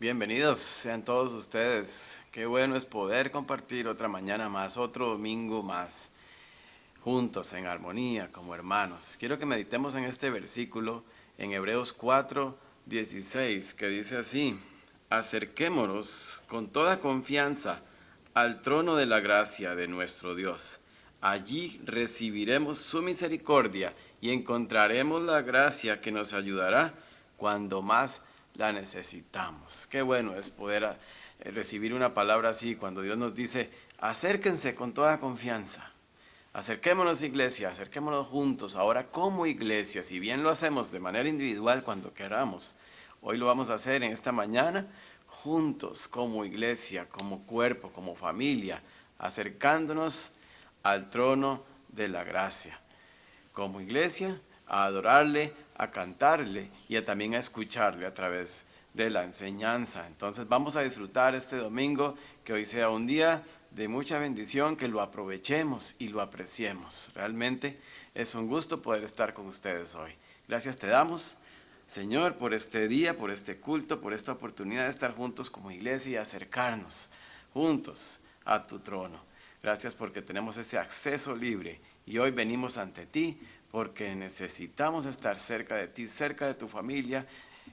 Bienvenidos sean todos ustedes. Qué bueno es poder compartir otra mañana más, otro domingo más, juntos en armonía como hermanos. Quiero que meditemos en este versículo en Hebreos 4:16, que dice así: acerquémonos con toda confianza al trono de la gracia de nuestro Dios. Allí recibiremos su misericordia y encontraremos la gracia que nos ayudará cuando más la necesitamos. Qué bueno es poder recibir una palabra así cuando Dios nos dice: acérquense con toda confianza. Acerquémonos, iglesia, acerquémonos juntos ahora como iglesia. Si bien lo hacemos de manera individual cuando queramos, hoy lo vamos a hacer en esta mañana juntos como iglesia, como cuerpo, como familia, acercándonos al trono de la gracia. Como iglesia, a adorarle, a cantarle y también a escucharle a través de la enseñanza. Entonces vamos a disfrutar este domingo, que hoy sea un día de mucha bendición, que lo aprovechemos y lo apreciemos. Realmente es un gusto poder estar con ustedes hoy. Gracias te damos, Señor, por este día, por este culto, por esta oportunidad de estar juntos como iglesia y acercarnos juntos a tu trono. Gracias porque tenemos ese acceso libre y hoy venimos ante ti porque necesitamos estar cerca de ti, cerca de tu familia,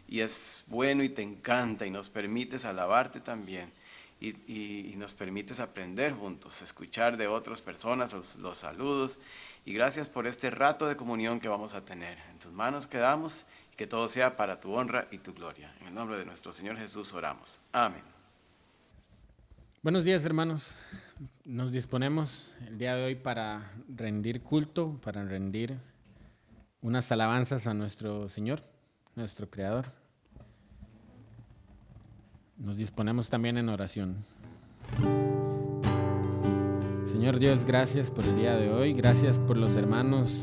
y es bueno y te encanta y nos permites alabarte también y nos permites aprender juntos, escuchar de otras personas los saludos, y gracias por este rato de comunión que vamos a tener. En tus manos quedamos y que todo sea para tu honra y tu gloria. En el nombre de nuestro Señor Jesús oramos. Amén. Buenos días, hermanos. Nos disponemos el día de hoy para rendir culto, para rendir unas alabanzas a nuestro Señor, nuestro Creador. Nos disponemos también en oración. Señor Dios, gracias por el día de hoy, gracias por los hermanos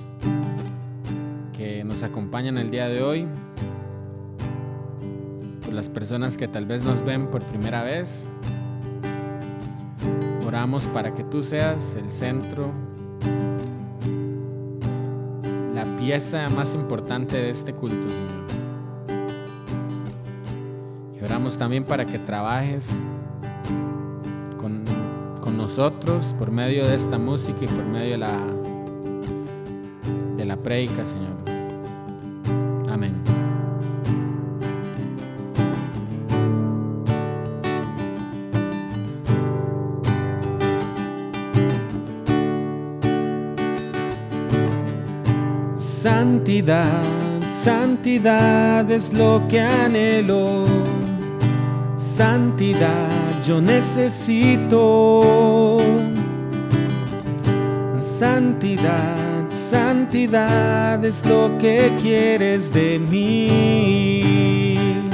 que nos acompañan el día de hoy, por las personas que tal vez nos ven por primera vez. Oramos para que tú seas el centro, la pieza más importante de este culto, Señor. Y oramos también para que trabajes con nosotros por medio de esta música y por medio de la prédica, Señor. Amén. Santidad, santidad es lo que anhelo. Santidad yo necesito. Santidad, santidad es lo que quieres de mí.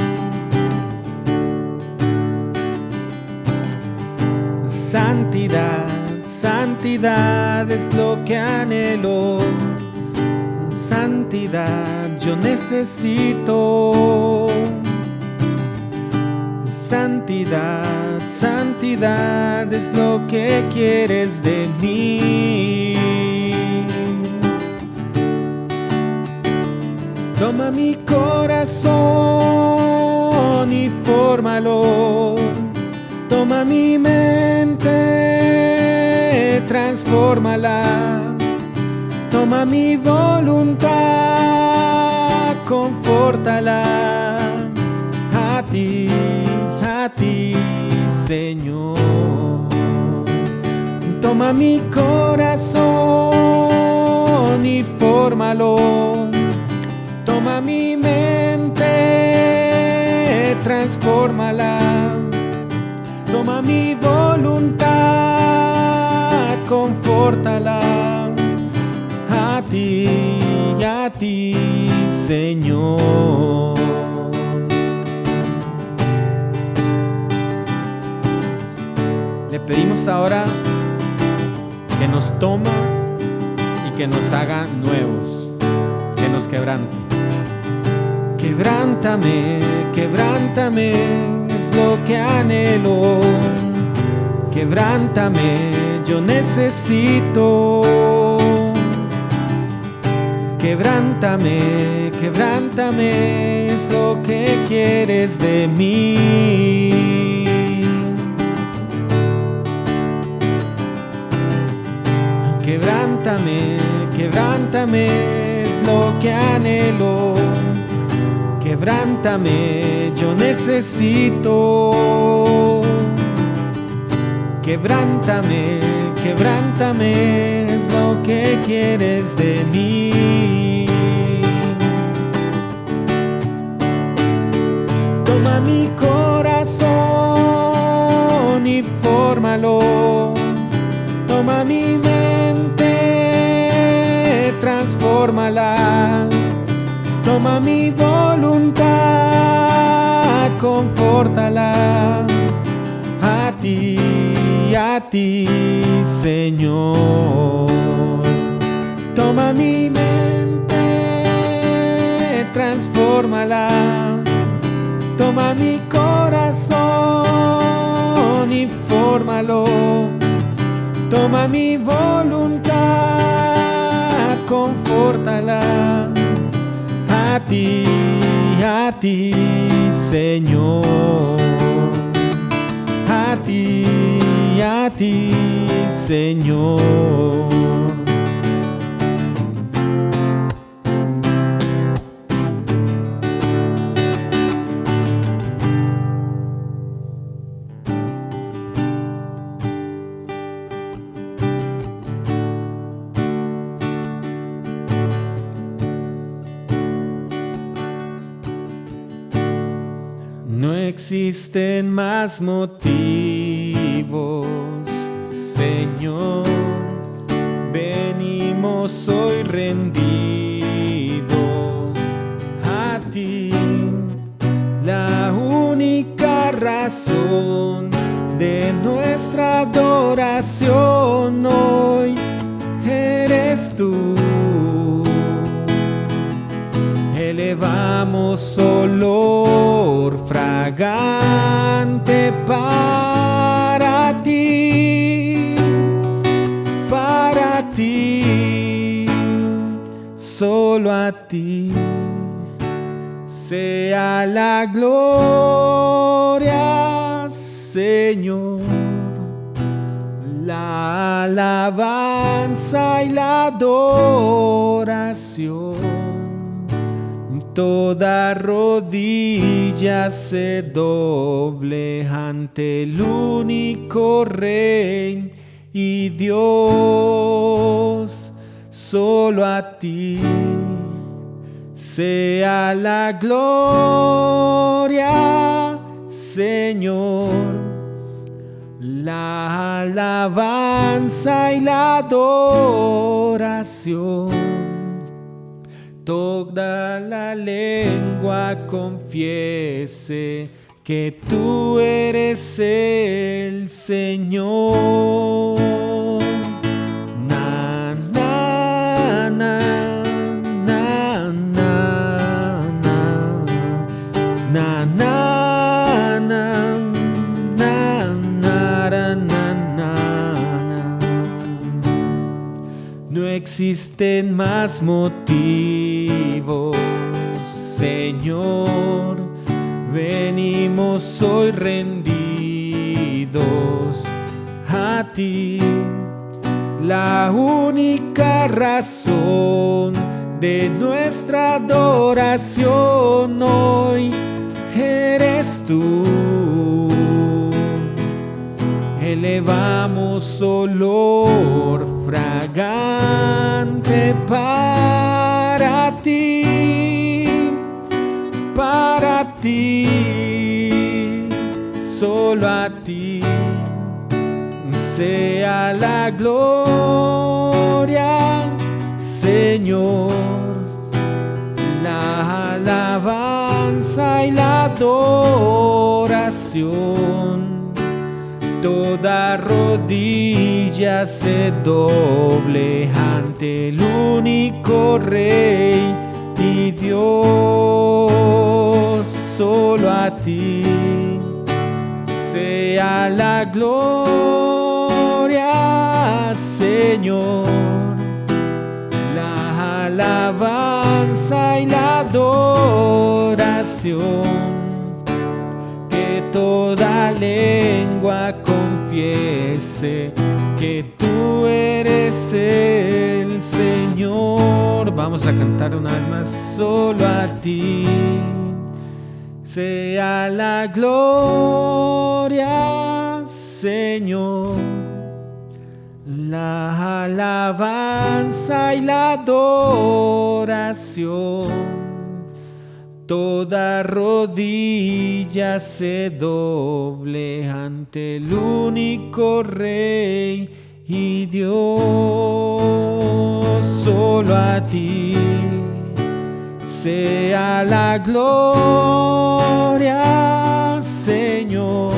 Santidad, santidad es lo que anhelo. Santidad yo necesito. Santidad, santidad es lo que quieres de mí. Toma mi corazón y fórmalo. Toma mi mente, transfórmala. Toma mi voluntad, confórtala. A ti, Señor. Toma mi corazón y fórmalo. Toma mi mente, transfórmala. Toma mi voluntad, confórtala. A ti, Señor. Le pedimos ahora que nos toma y que nos haga nuevos, que nos quebrante. Quebrántame, quebrántame, es lo que anhelo. Quebrántame, yo necesito. Quebrántame, quebrántame, es lo que quieres de mí. Quebrántame, quebrántame, es lo que anhelo. Quebrántame, yo necesito. Quebrántame, quebrántame, es lo que quieres de mí. Toma mi corazón y fórmalo. Toma mi mente, transfórmala. Toma mi voluntad, confórtala. A ti, Señor. Toma mi mente, transfórmala. Toma mi corazón y fórmalo. Toma mi voluntad, confórtala. A ti, Señor. A ti, Señor. No existen más motivos, Señor. Venimos hoy rendidos a ti. La única razón de nuestra adoración hoy eres tú. Elevamos olor fragante para ti, solo a ti sea la gloria, Señor, la alabanza y la adoración. Toda rodilla se doble ante el único Rey y Dios. Solo a ti sea la gloria, Señor, la alabanza y la adoración. Toda la lengua confiese que tú eres el Señor. Na, na, na, na, na, na, na, na, na, na, na. No existen más motivos, Señor. Venimos hoy rendidos a ti. La única razón de nuestra adoración hoy eres tú. Elevamos olor fragante para ti, solo a ti sea la gloria, Señor, la alabanza y la adoración. Toda rodilla se doble ante el único Rey y Dios. Solo a ti sea la gloria, Señor, la alabanza alabanza y la adoración. Que toda lengua confiese que tú eres el Señor. Vamos a cantar una vez más. Solo a ti sea la gloria, Señor, la alabanza y la adoración. Toda rodilla se doble ante el único Rey y Dios. Solo a ti sea la gloria, Señor,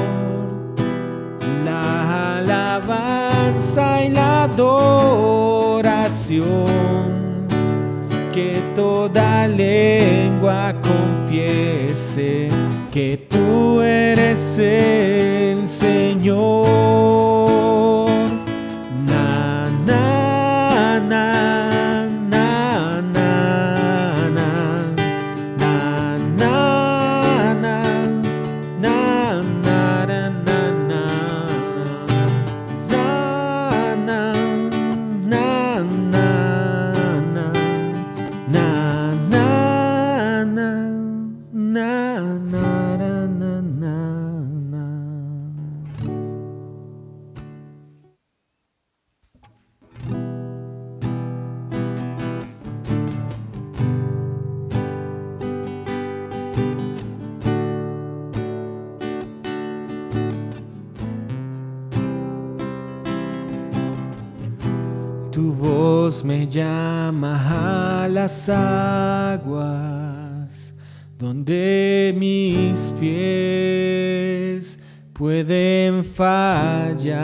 la alabanza y la adoración. Que toda lengua confiese que tú eres el Señor. Na, na, na, na, na, na, na, na, na, na, Tu voz me llama a las aguas, donde mis pies pueden fallar.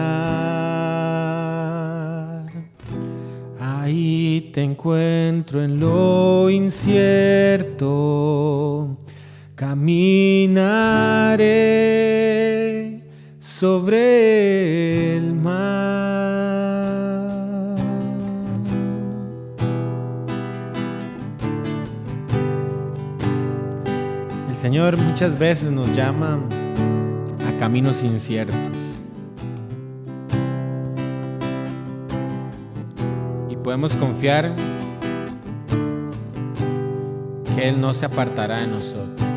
Ahí te encuentro en lo incierto, caminaré sobre el mar. El Señor muchas veces nos llama a caminos inciertos. Y podemos confiar que Él no se apartará de nosotros.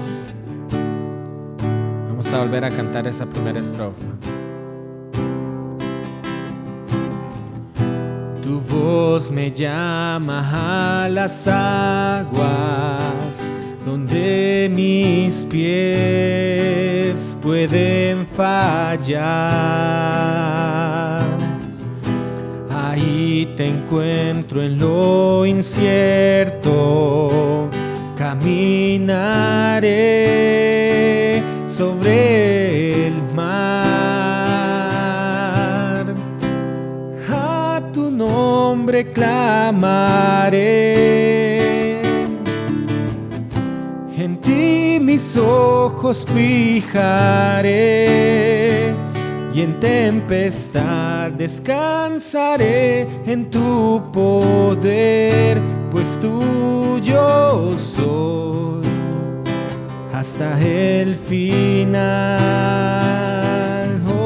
Vamos a volver a cantar esa primera estrofa. Tu voz me llama a las aguas, donde mis pies pueden fallar. Ahí te encuentro en lo incierto, caminaré sobre el mar. A tu nombre clamaré, en ti mis ojos fijaré, y en tempestad descansaré en tu poder, pues tuyo soy hasta el final. Oh.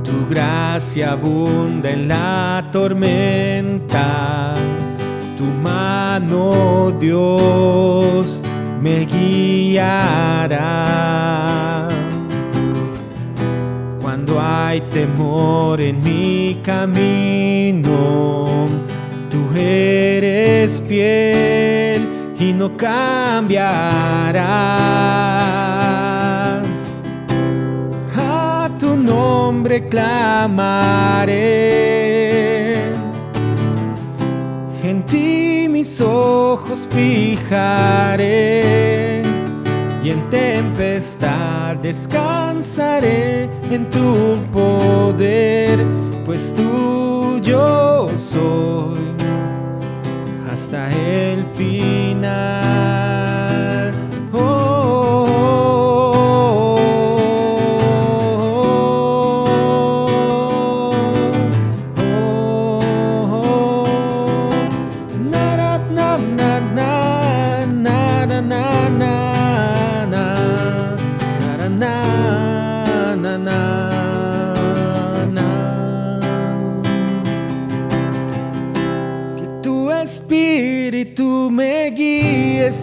Tu gracia abunda en la tormenta, tu mano, Dios, me guiará. Cuando hay temor en mi camino, tú eres fiel y no cambiarás. A tu nombre clamaré, en ti mis ojos fijaré, y en tempestad descansaré en tu poder, pues tuyo soy hasta el final. Oh, oh, oh.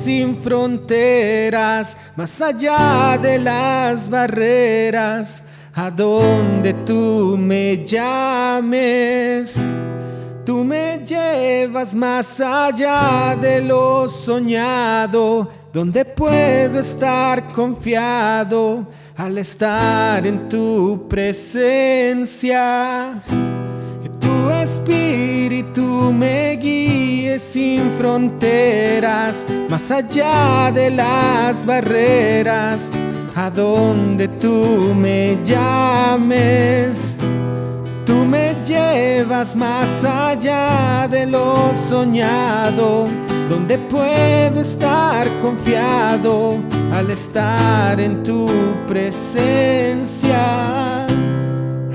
sin fronteras, más allá de las barreras, a donde tú me llames. Tú me llevas más allá de lo soñado, donde puedo estar confiado al estar en tu presencia. Que tu espíritu me guíe sin fronteras, más allá de las barreras, a donde tú me llames. Tú me llevas más allá de lo soñado, donde puedo estar confiado al estar en tu presencia.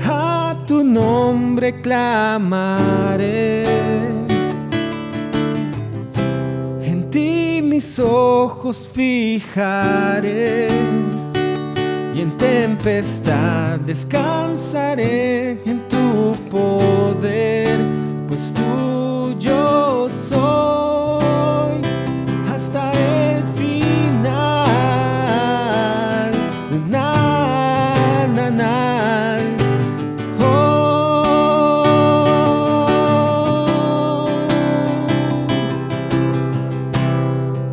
A tu nombre clamaré, en ti mis ojos fijaré, y en tempestad descansaré en tu poder, pues tuyo soy hasta el final. Na, na, na. Oh.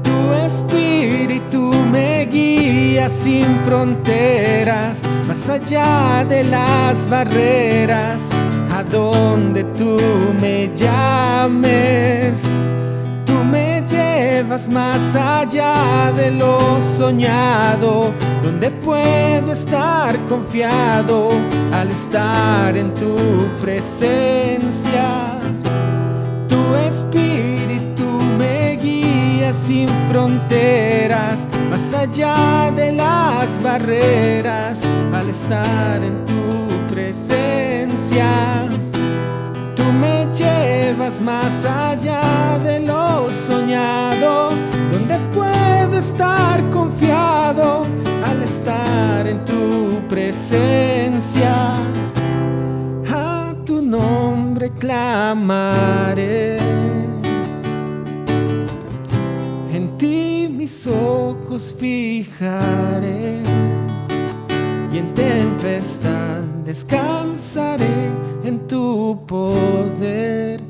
Tu espíritu me guía sin fronteras, más allá de las barreras, a donde tú me llames. Tú me llevas más allá de lo soñado, donde puedo estar confiado al estar en tu presencia. Tu espíritu me guía sin fronteras, más allá de las barreras, al estar en tu presencia. Tú me llevas más allá de lo soñado, donde puedo estar confiado al estar en tu presencia. A tu nombre clamaré, en ti mis ojos fijaré, y en tempestad descansaré en tu poder,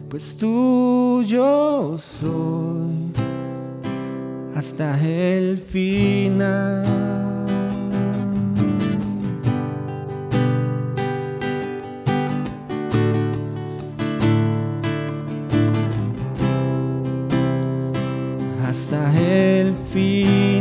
pues tuyo soy hasta el final. Hasta el final.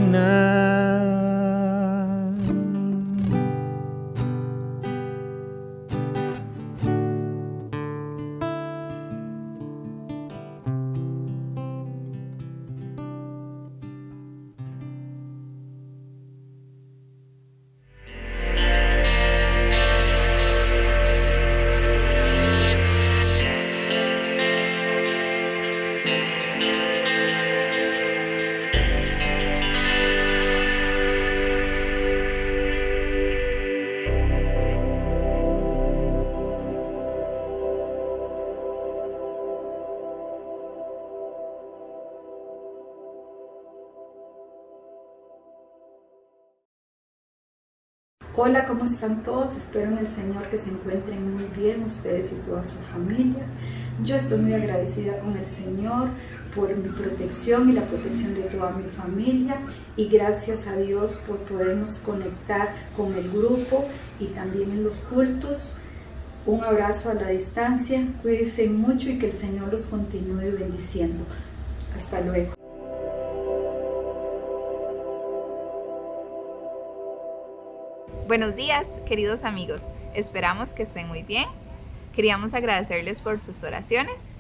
Hola, ¿cómo están todos? Espero en el Señor que se encuentren muy bien, ustedes y todas sus familias. Yo estoy muy agradecida con el Señor por mi protección y la protección de toda mi familia, y gracias a Dios por podernos conectar con el grupo y también en los cultos. Un abrazo a la distancia, cuídense mucho y que el Señor los continúe bendiciendo. Hasta luego. Buenos días, queridos amigos. Esperamos que estén muy bien. Queríamos agradecerles por sus oraciones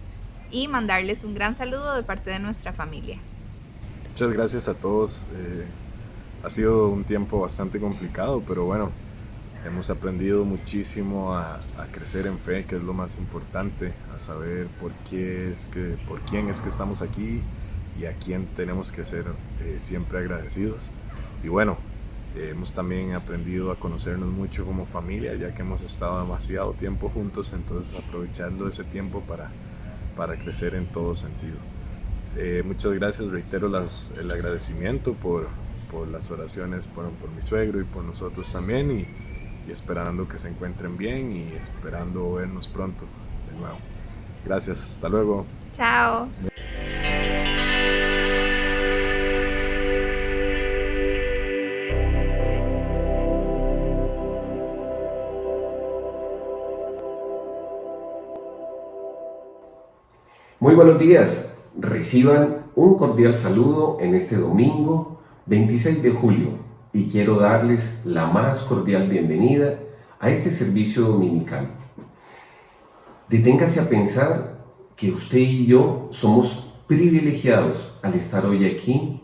y mandarles un gran saludo de parte de nuestra familia. Muchas gracias a todos. Ha sido un tiempo bastante complicado, pero bueno, hemos aprendido muchísimo a crecer en fe, que es lo más importante, a saber por quién es que estamos aquí y a quién tenemos que ser siempre agradecidos. Y bueno, hemos también aprendido a conocernos mucho como familia, ya que hemos estado demasiado tiempo juntos, entonces aprovechando ese tiempo para crecer en todo sentido. Muchas gracias, reitero el agradecimiento por las oraciones por mi suegro y por nosotros también, y esperando que se encuentren bien y esperando vernos pronto de nuevo. Gracias, hasta luego. Chao. Muy buenos días. Reciban un cordial saludo en este domingo 26 de julio y quiero darles la más cordial bienvenida a este servicio dominical. Deténgase a pensar que usted y yo somos privilegiados al estar hoy aquí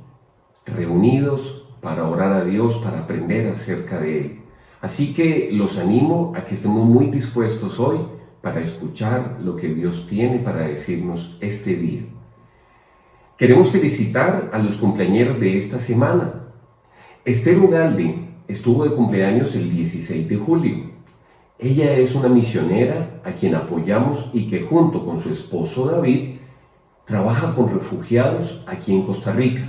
reunidos para orar a Dios, para aprender acerca de Él. Así que los animo a que estemos muy dispuestos hoy para escuchar lo que Dios tiene para decirnos este día. Queremos felicitar a los cumpleañeros de esta semana. Esther Ugalde estuvo de cumpleaños el 16 de julio. Ella es una misionera a quien apoyamos y que junto con su esposo David trabaja con refugiados aquí en Costa Rica.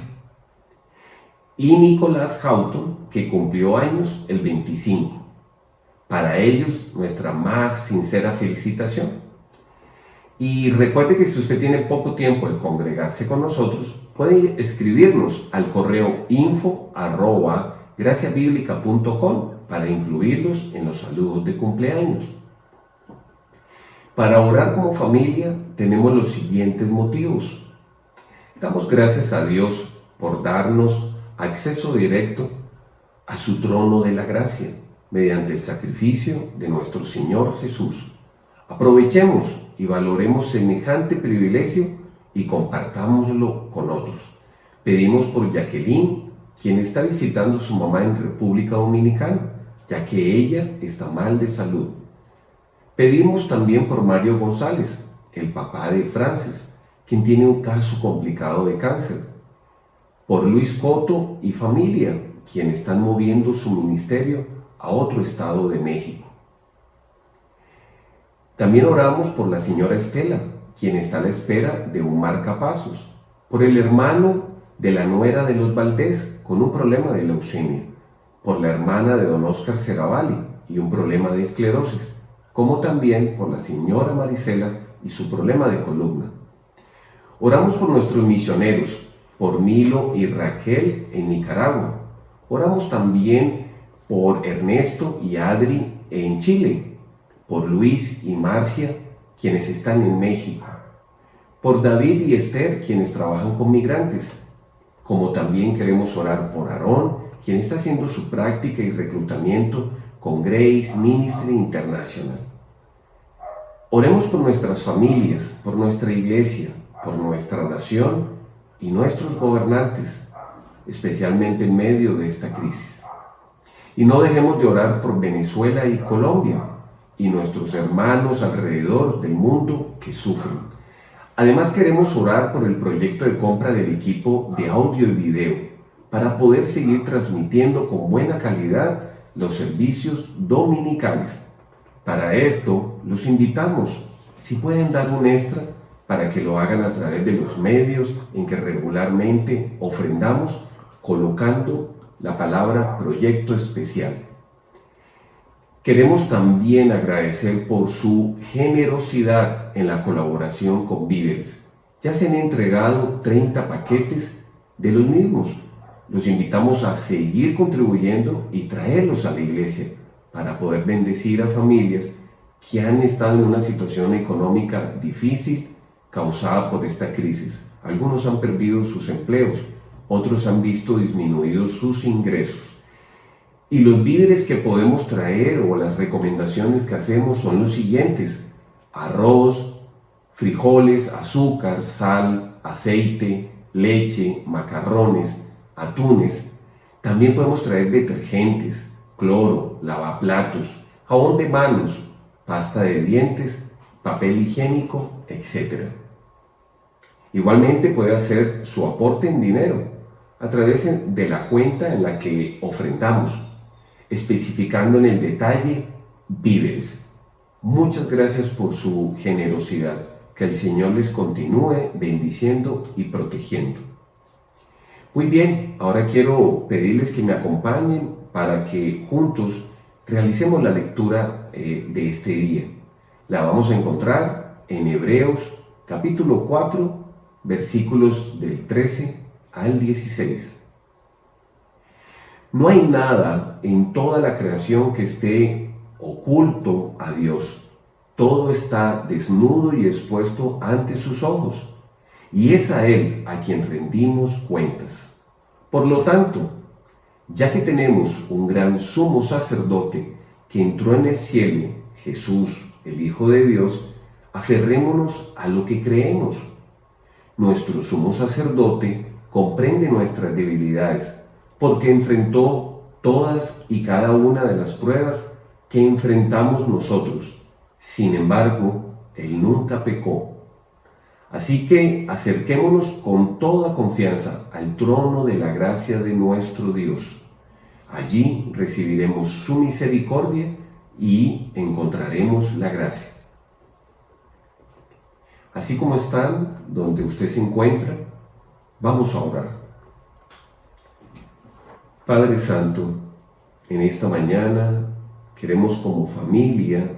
Y Nicolás Houghton, que cumplió años el 25. Para ellos, nuestra más sincera felicitación. Y recuerde que si usted tiene poco tiempo de congregarse con nosotros, puede escribirnos al correo info@graciabiblica.com para incluirlos en los saludos de cumpleaños. Para orar como familia tenemos los siguientes motivos. Damos gracias a Dios por darnos acceso directo a su trono de la gracia mediante el sacrificio de nuestro Señor Jesús. Aprovechemos y valoremos semejante privilegio y compartámoslo con otros. Pedimos por Jacqueline, quien está visitando a su mamá en República Dominicana, ya que ella está mal de salud. Pedimos también por Mario González, el papá de Francis, quien tiene un caso complicado de cáncer. Por Luis Coto y familia, quien están moviendo su ministerio a otro estado de México. También oramos por la señora Estela, quien está a la espera de un marcapasos, por el hermano de la nuera de los Valdés con un problema de leucemia, por la hermana de don Oscar Seravalli y un problema de esclerosis, como también por la señora Marisela y su problema de columna. Oramos por nuestros misioneros, por Milo y Raquel en Nicaragua. Oramos también por Ernesto y Adri en Chile, por Luis y Marcia, quienes están en México, por David y Esther, quienes trabajan con migrantes, como también queremos orar por Aarón, quien está haciendo su práctica y reclutamiento con Grace Ministry International. Oremos por nuestras familias, por nuestra iglesia, por nuestra nación y nuestros gobernantes, especialmente en medio de esta crisis. Y no dejemos de orar por Venezuela y Colombia y nuestros hermanos alrededor del mundo que sufren. Además queremos orar por el proyecto de compra del equipo de audio y video para poder seguir transmitiendo con buena calidad los servicios dominicales. Para esto los invitamos, si pueden dar un extra, para que lo hagan a través de los medios en que regularmente ofrendamos, colocando la palabra Proyecto Especial. Queremos también agradecer por su generosidad en la colaboración con Víveres. Ya se han entregado 30 paquetes de los mismos. Los invitamos a seguir contribuyendo y traerlos a la iglesia para poder bendecir a familias que han estado en una situación económica difícil causada por esta crisis. Algunos han perdido sus empleos, otros han visto disminuidos sus ingresos. Y los víveres que podemos traer o las recomendaciones que hacemos son los siguientes: arroz, frijoles, azúcar, sal, aceite, leche, macarrones, atunes. También podemos traer detergentes, cloro, lavaplatos, jabón de manos, pasta de dientes, papel higiénico, etc. Igualmente puede hacer su aporte en dinero a través de la cuenta en la que ofrendamos, especificando en el detalle víveres. Muchas gracias por su generosidad Que el Señor les continúe bendiciendo y protegiendo. Muy bien, ahora quiero pedirles que me acompañen para que juntos realicemos la lectura de este día. La vamos a encontrar en Hebreos capítulo 4, versículos del 13 al 16. No hay nada en toda la creación que esté oculto a Dios. Todo está desnudo y expuesto ante sus ojos, y es a Él a quien rendimos cuentas. Por lo tanto, ya que tenemos un gran sumo sacerdote que entró en el cielo, Jesús, el Hijo de Dios, aferrémonos a lo que creemos. Nuestro sumo sacerdote comprende nuestras debilidades, porque enfrentó todas y cada una de las pruebas que enfrentamos nosotros. Sin embargo, Él nunca pecó. Así que acerquémonos con toda confianza al trono de la gracia de nuestro Dios. Allí recibiremos su misericordia y encontraremos la gracia. Así como están donde usted se encuentra, vamos a orar. Padre Santo, en esta mañana queremos como familia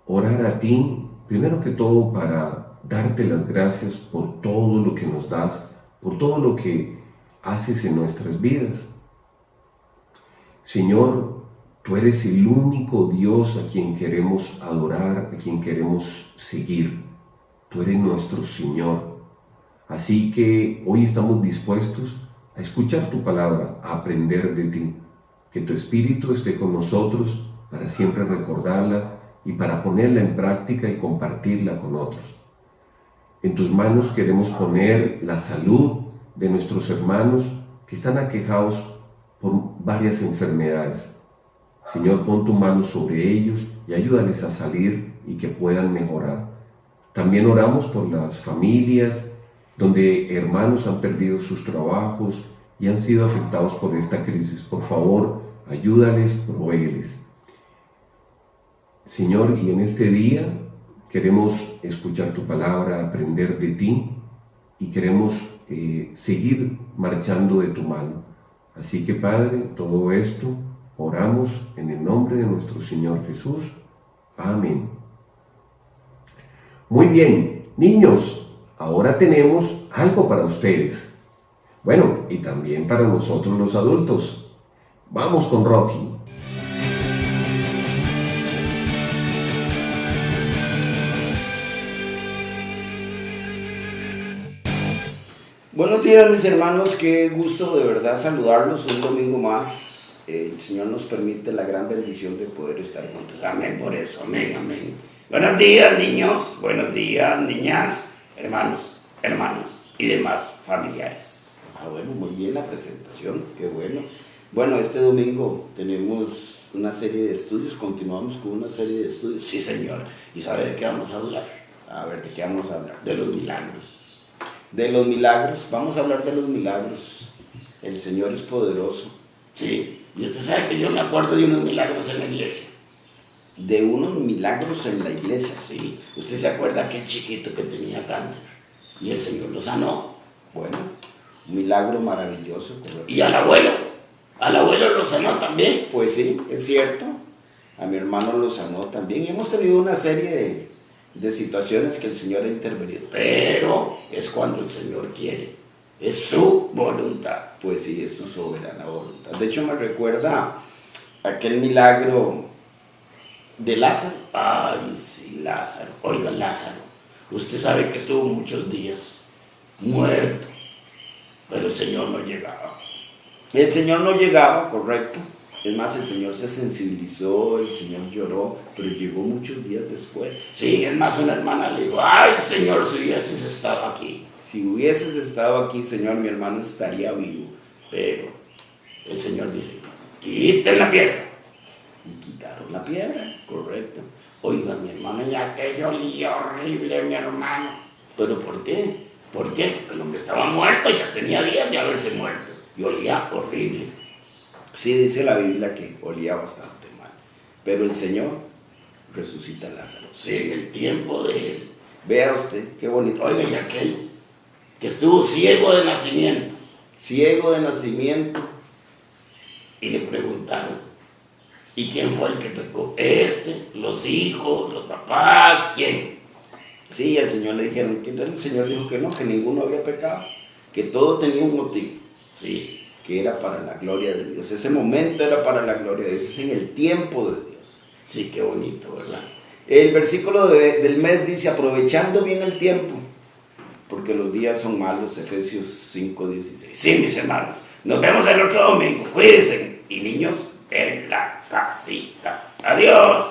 orar a ti, primero que todo para darte las gracias por todo lo que nos das, por todo lo que haces en nuestras vidas. Señor, tú eres el único Dios a quien queremos adorar, a quien queremos seguir. Tú eres nuestro Señor. Así que hoy estamos dispuestos a escuchar tu palabra, a aprender de ti. Que tu Espíritu esté con nosotros para siempre recordarla y para ponerla en práctica y compartirla con otros. En tus manos queremos poner la salud de nuestros hermanos que están aquejados por varias enfermedades. Señor, pon tu mano sobre ellos y ayúdales a salir y que puedan mejorar. También oramos por las familias donde hermanos han perdido sus trabajos y han sido afectados por esta crisis. Por favor, ayúdales, provéeles. Señor, y en este día queremos escuchar tu palabra, aprender de ti y queremos seguir marchando de tu mano. Así que, Padre, todo esto oramos en el nombre de nuestro Señor Jesús. Amén. Muy bien, niños, ahora tenemos algo para ustedes. Bueno, y también para nosotros los adultos. Vamos con Rocky. Buenos días, mis hermanos, qué gusto de verdad saludarlos un domingo más. El Señor nos permite la gran bendición de poder estar juntos. Amén por eso, amén, amén. Buenos días, niños, buenos días, niñas, hermanos, hermanas y demás familiares. Bueno, muy bien la presentación, qué bueno. Bueno, este domingo tenemos una serie de estudios, continuamos con una serie de estudios. Sí, Señor. ¿Y sabe de qué vamos a hablar? A ver, ¿de qué vamos a hablar? De los milagros. De los milagros, vamos a hablar de los milagros. El Señor es poderoso. Sí, y usted sabe que yo me acuerdo de unos milagros en la iglesia. De unos milagros en la iglesia, sí. Usted se acuerda aquel chiquito que tenía cáncer y el Señor lo sanó. Bueno, un milagro maravilloso. Y al abuelo lo sanó también. Pues sí, es cierto. A mi hermano lo sanó también. Y hemos tenido una serie de situaciones que el Señor ha intervenido, pero es cuando el Señor quiere, es su voluntad. Pues sí, es su soberana voluntad. De hecho, me recuerda aquel milagro de Lázaro. Ay, sí, Lázaro. Oiga, Lázaro, usted sabe que estuvo muchos días muerto, pero el Señor no llegaba. El Señor no llegaba, correcto. Es más, el Señor se sensibilizó, el Señor lloró, pero llegó muchos días después. Sí, es más, una hermana le dijo, ay, Señor, si hubieses estado aquí. Si hubieses estado aquí, Señor, mi hermano estaría vivo. Pero el Señor dice, quiten la piedra. Y quitaron la piedra, correcto. Oiga, mi hermano, ya que yo olía horrible, mi hermano. ¿Pero por qué? ¿Por qué? Porque el hombre estaba muerto, ya tenía días de haberse muerto. Y olía horrible. Sí, dice la Biblia que olía bastante mal, pero el Señor resucita a Lázaro. Sí, en el tiempo de él. Vea usted, qué bonito. Oiga, y aquel que estuvo ciego de nacimiento. Ciego de nacimiento. Y le preguntaron, ¿y quién fue el que pecó? ¿Los hijos, los papás, quién? Sí, al Señor le dijeron, que el Señor dijo que no, que ninguno había pecado, que todo tenía un motivo. Sí. Que era para la gloria de Dios. Ese momento era para la gloria de Dios, es en el tiempo de Dios. Sí, qué bonito, ¿verdad? El versículo del mes dice, aprovechando bien el tiempo, porque los días son malos, Efesios 5:16. Sí, mis hermanos, nos vemos el otro domingo, cuídense. Y niños, en la casita. Adiós.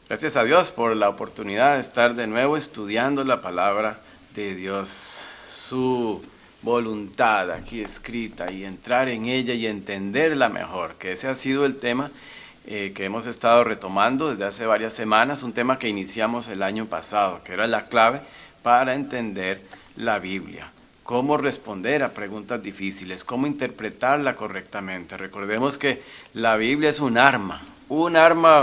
Gracias a Dios por la oportunidad de estar de nuevo estudiando la palabra de Dios. Su voluntad aquí escrita y entrar en ella y entenderla mejor, que ese ha sido el tema que hemos estado retomando desde hace varias semanas, un tema que iniciamos el año pasado, que era la clave para entender la Biblia. Cómo responder a preguntas difíciles, cómo interpretarla correctamente. Recordemos que la Biblia es un arma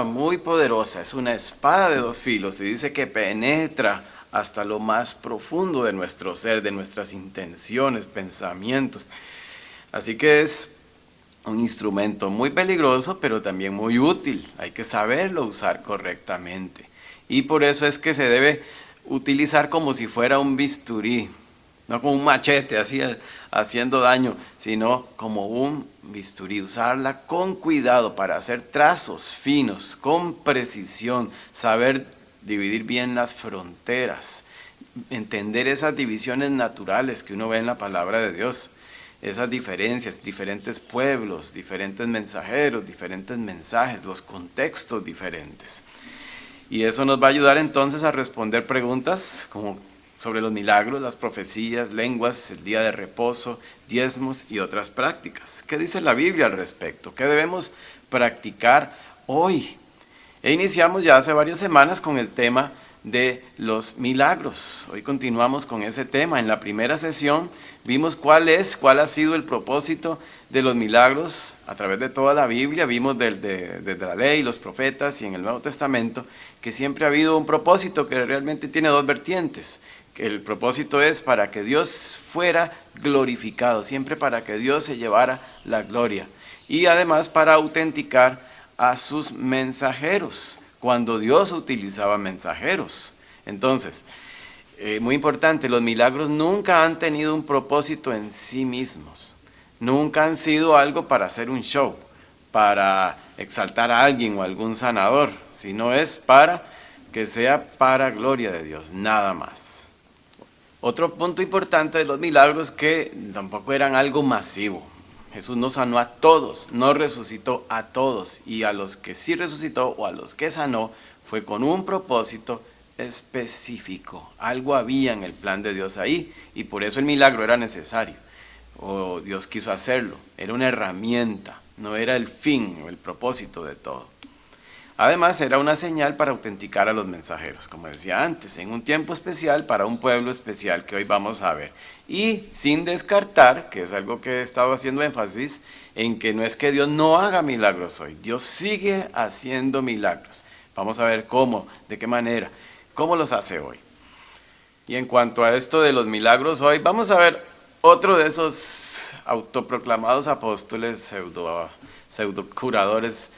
muy poderosa, es una espada de dos filos, y dice que penetra hasta lo más profundo de nuestro ser, de nuestras intenciones, pensamientos. Así que es un instrumento muy peligroso, pero también muy útil. Hay que saberlo usar correctamente. Y por eso es que se debe utilizar como si fuera un bisturí, no como un machete así haciendo daño, sino como un bisturí. Usarla con cuidado para hacer trazos finos, con precisión, saber dividir bien las fronteras, entender esas divisiones naturales que uno ve en la palabra de Dios. Esas diferencias, diferentes pueblos, diferentes mensajeros, diferentes mensajes, los contextos diferentes. Y eso nos va a ayudar entonces a responder preguntas como sobre los milagros, las profecías, lenguas, el día de reposo, diezmos y otras prácticas. ¿Qué dice la Biblia al respecto? ¿Qué debemos practicar hoy? E iniciamos ya hace varias semanas con el tema de los milagros. Hoy continuamos con ese tema. En la primera sesión vimos cuál ha sido el propósito de los milagros a través de toda la Biblia. Vimos desde la ley, los profetas y en el Nuevo Testamento que siempre ha habido un propósito que realmente tiene dos vertientes. Que el propósito es para que Dios fuera glorificado, siempre para que Dios se llevara la gloria. Y además para autenticar a sus mensajeros, cuando Dios utilizaba mensajeros. Entonces, muy importante, los milagros nunca han tenido un propósito en sí mismos. Nunca han sido algo para hacer un show, para exaltar a alguien o a algún sanador, sino es para que sea para gloria de Dios, nada más. Otro punto importante de los milagros que tampoco eran algo masivo. Jesús no sanó a todos, no resucitó a todos, y a los que sí resucitó o a los que sanó fue con un propósito específico. Algo había en el plan de Dios ahí, y por eso el milagro era necesario, o Dios quiso hacerlo. Era una herramienta, no era el fin o el propósito de todo. Además, era una señal para autenticar a los mensajeros, como decía antes, en un tiempo especial para un pueblo especial que hoy vamos a ver. Y sin descartar, que es algo que he estado haciendo énfasis, en que no es que Dios no haga milagros hoy, Dios sigue haciendo milagros. Vamos a ver cómo, de qué manera, cómo los hace hoy. Y en cuanto a esto de los milagros hoy, vamos a ver otro de esos autoproclamados apóstoles, pseudo curadores.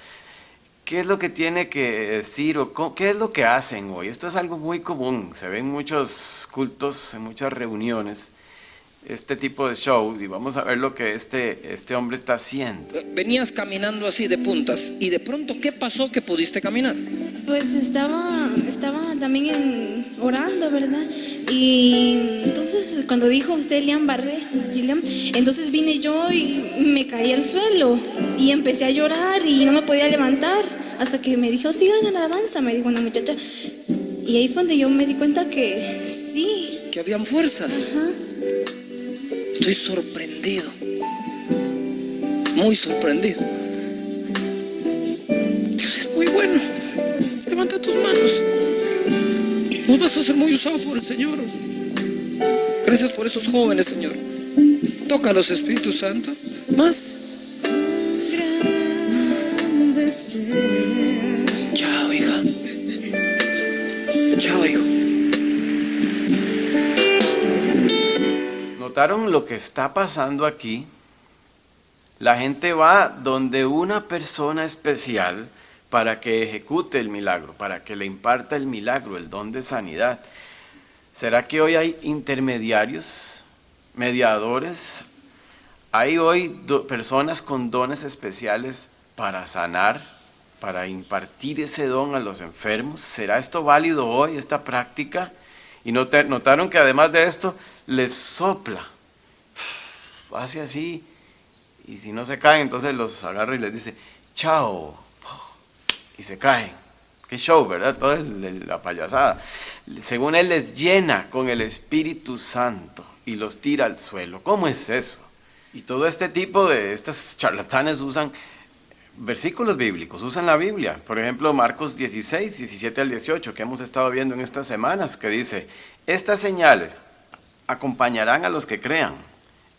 ¿Qué es lo que tiene que decir o qué es lo que hacen hoy? Esto es algo muy común, se ve en muchos cultos, en muchas reuniones, este tipo de show, y vamos a ver lo que este hombre está haciendo. Venías caminando así de puntas, y de pronto, ¿qué pasó que pudiste caminar? Pues estaba también orando, ¿verdad? Y entonces cuando dijo usted Gillian Barré, entonces vine yo y me caí al suelo y empecé a llorar y no me podía levantar hasta que me dijo, sigan en la alabanza, me dijo una muchacha. Y ahí fue donde yo me di cuenta que sí. Que habían fuerzas. Ajá. Estoy sorprendido, muy sorprendido. Dios es muy bueno. Levanta tus manos. Vos vas a ser muy usado por el Señor. Gracias por esos jóvenes, Señor. Tócalos, Espíritu Santo. Más grande ser. Chao, hija. Chao, hijo. ¿Notaron lo que está pasando aquí? La gente va donde una persona especial para que ejecute el milagro, para que le imparta el milagro, el don de sanidad. ¿Será que hoy hay intermediarios, mediadores? ¿Hay hoy personas con dones especiales para sanar, para impartir ese don a los enfermos? ¿Será esto válido hoy, esta práctica? Y notaron que además de esto, les sopla, hace así, y si no se caen, entonces los agarra y les dice, chao, y se caen. Qué show, ¿verdad? Toda la payasada. Según él les llena con el Espíritu Santo. y los tira al suelo. ¿Cómo es eso? Y todo este tipo de estos charlatanes usan versículos bíblicos, usan la Biblia. Por ejemplo, Marcos 16, 17 al 18, que hemos estado viendo en estas semanas, que dice: estas señales acompañarán a los que crean.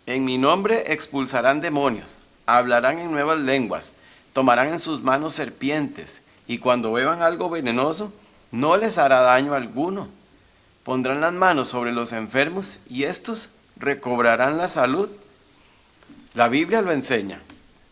En mi nombre expulsarán demonios, hablarán en nuevas lenguas, tomarán en sus manos serpientes, y cuando beban algo venenoso, no les hará daño alguno. Pondrán las manos sobre los enfermos y estos recobrarán la salud. La Biblia lo enseña,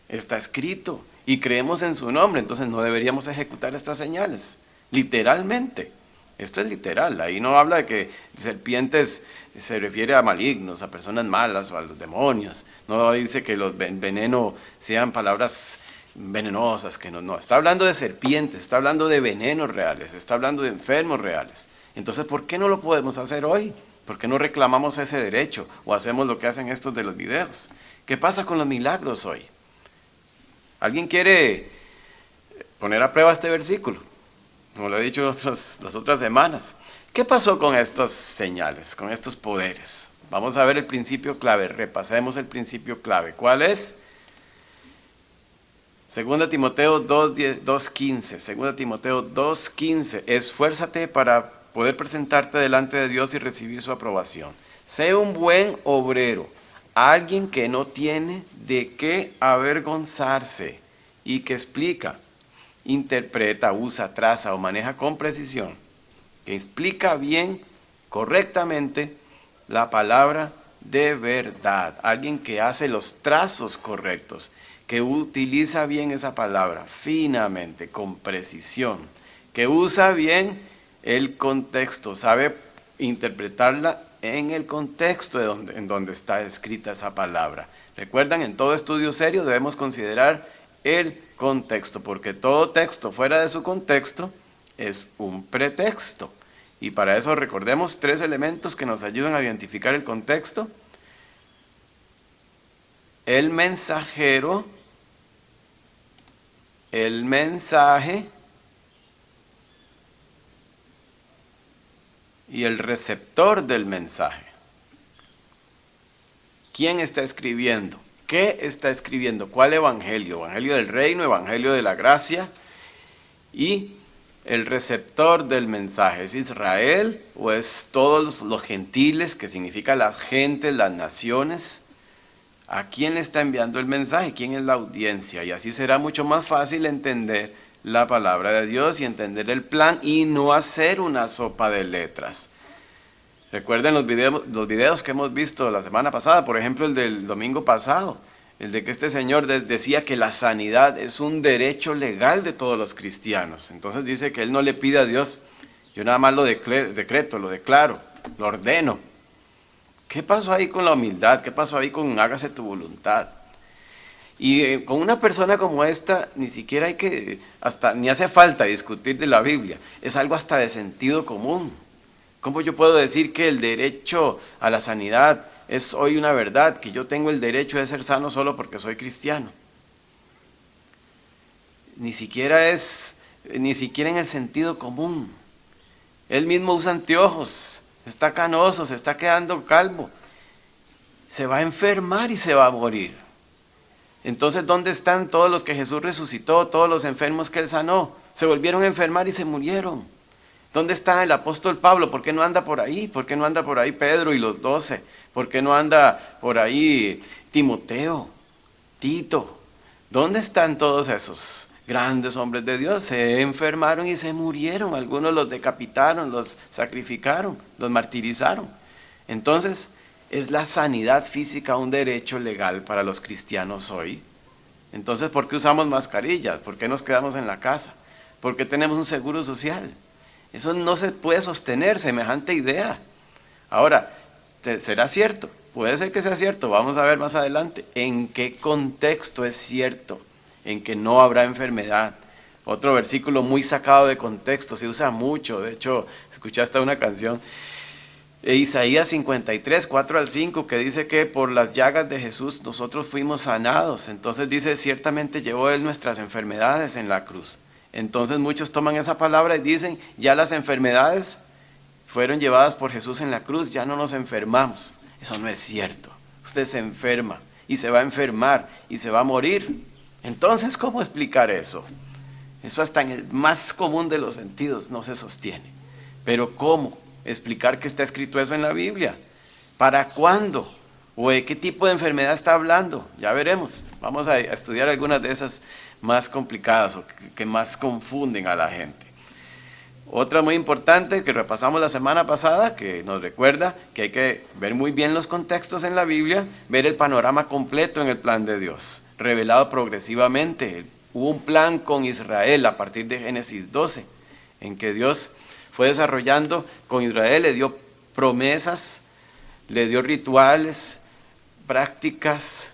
está escrito y creemos en su nombre, entonces no deberíamos ejecutar estas señales, literalmente. Esto es literal, ahí no habla de que serpientes se refiere a malignos, a personas malas o a los demonios. No dice que los veneno sean palabras venenosas, que no. Está hablando de serpientes, está hablando de venenos reales, está hablando de enfermos reales. Entonces, ¿por qué no lo podemos hacer hoy? ¿Por qué no reclamamos ese derecho o hacemos lo que hacen estos de los videos? ¿Qué pasa con los milagros hoy? ¿Alguien quiere poner a prueba este versículo? Como lo he dicho las otras semanas. ¿Qué pasó con estas señales, con estos poderes? Vamos a ver el principio clave, repasemos el principio clave. ¿Cuál es? 2 Timoteo 2:15. 2 Timoteo 2:15. Esfuérzate para poder presentarte delante de Dios y recibir su aprobación. Sé un buen obrero, alguien que no tiene de qué avergonzarse y que explica, interpreta, usa, traza o maneja con precisión, que explica bien, correctamente, la palabra de verdad. Alguien que hace los trazos correctos, que utiliza bien esa palabra, finamente, con precisión, que usa bien el contexto, sabe interpretarla en el contexto en donde está escrita esa palabra. Recuerdan, en todo estudio serio debemos considerar el contexto, porque todo texto fuera de su contexto es un pretexto. Y para eso recordemos 3 elementos que nos ayudan a identificar el contexto: el mensajero, el mensaje y el receptor del mensaje. ¿Quién está escribiendo? ¿Qué está escribiendo? ¿Cuál evangelio? ¿Evangelio del reino? ¿Evangelio de la gracia? Y el receptor del mensaje, ¿es Israel o es todos los gentiles, que significa las gentes, las naciones? ¿A quién le está enviando el mensaje? ¿Quién es la audiencia? Y así será mucho más fácil entender la palabra de Dios y entender el plan y no hacer una sopa de letras. Recuerden los videos que hemos visto la semana pasada, por ejemplo el del domingo pasado, el de que este señor decía que la sanidad es un derecho legal de todos los cristianos. Entonces dice que él no le pide a Dios, yo nada más lo decreto, lo declaro, lo ordeno. ¿Qué pasó ahí con la humildad? ¿Qué pasó ahí con hágase tu voluntad? Y con una persona como esta ni siquiera hay que, ni hace falta discutir de la Biblia, es algo hasta de sentido común. ¿Cómo yo puedo decir que el derecho a la sanidad es hoy una verdad, que yo tengo el derecho de ser sano solo porque soy cristiano? Ni siquiera en el sentido común. Él mismo usa anteojos, está canoso, se está quedando calvo, se va a enfermar y se va a morir. Entonces, ¿dónde están todos los que Jesús resucitó, todos los enfermos que Él sanó? Se volvieron a enfermar y se murieron. ¿Dónde está el apóstol Pablo? ¿Por qué no anda por ahí? ¿Por qué no anda por ahí Pedro y los 12? ¿Por qué no anda por ahí Timoteo, Tito? ¿Dónde están todos esos grandes hombres de Dios? Se enfermaron y se murieron. Algunos los decapitaron, los sacrificaron, los martirizaron. Entonces, ¿es la sanidad física un derecho legal para los cristianos hoy? Entonces, ¿por qué usamos mascarillas? ¿Por qué nos quedamos en la casa? ¿Por qué tenemos un seguro social? Eso no se puede sostener, semejante idea. Ahora, ¿será cierto? Puede ser que sea cierto, vamos a ver más adelante. ¿En qué contexto es cierto? En que no habrá enfermedad. Otro versículo muy sacado de contexto, se usa mucho. De hecho, escuchaste una canción, Isaías 53, 4 al 5, que dice que por las llagas de Jesús nosotros fuimos sanados. Entonces dice, ciertamente llevó Él nuestras enfermedades en la cruz. Entonces muchos toman esa palabra y dicen, ya las enfermedades fueron llevadas por Jesús en la cruz, ya no nos enfermamos. Eso no es cierto. Usted se enferma y se va a enfermar y se va a morir. Entonces, ¿cómo explicar eso? Eso hasta en el más común de los sentidos no se sostiene. Pero ¿cómo explicar que está escrito eso en la Biblia? ¿Para cuándo? ¿O de qué tipo de enfermedad está hablando? Ya veremos. Vamos a estudiar algunas de esas más complicadas o que más confunden a la gente. Otra muy importante que repasamos la semana pasada, que nos recuerda que hay que ver muy bien los contextos en la Biblia, ver el panorama completo en el plan de Dios, revelado progresivamente. Hubo un plan con Israel a partir de Génesis 12, en que Dios fue desarrollando con Israel, le dio promesas, le dio rituales, prácticas.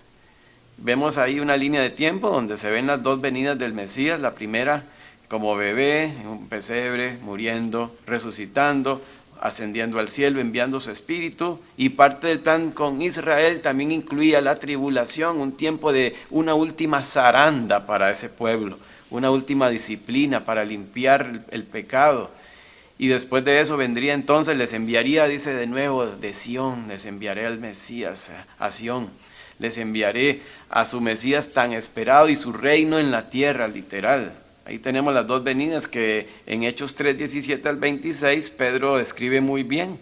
Vemos ahí una línea de tiempo donde se ven las dos venidas del Mesías, la primera como bebé en un pesebre, muriendo, resucitando, ascendiendo al cielo, enviando su espíritu, y parte del plan con Israel también incluía la tribulación, un tiempo de una última zaranda para ese pueblo, una última disciplina para limpiar el pecado. Y después de eso vendría entonces, les enviaría, dice de nuevo, de Sión, les enviaré al Mesías, a Sión, les enviaré a su Mesías tan esperado y su reino en la tierra, literal. Ahí tenemos las dos venidas que en Hechos 3:17 al 26 Pedro describe muy bien,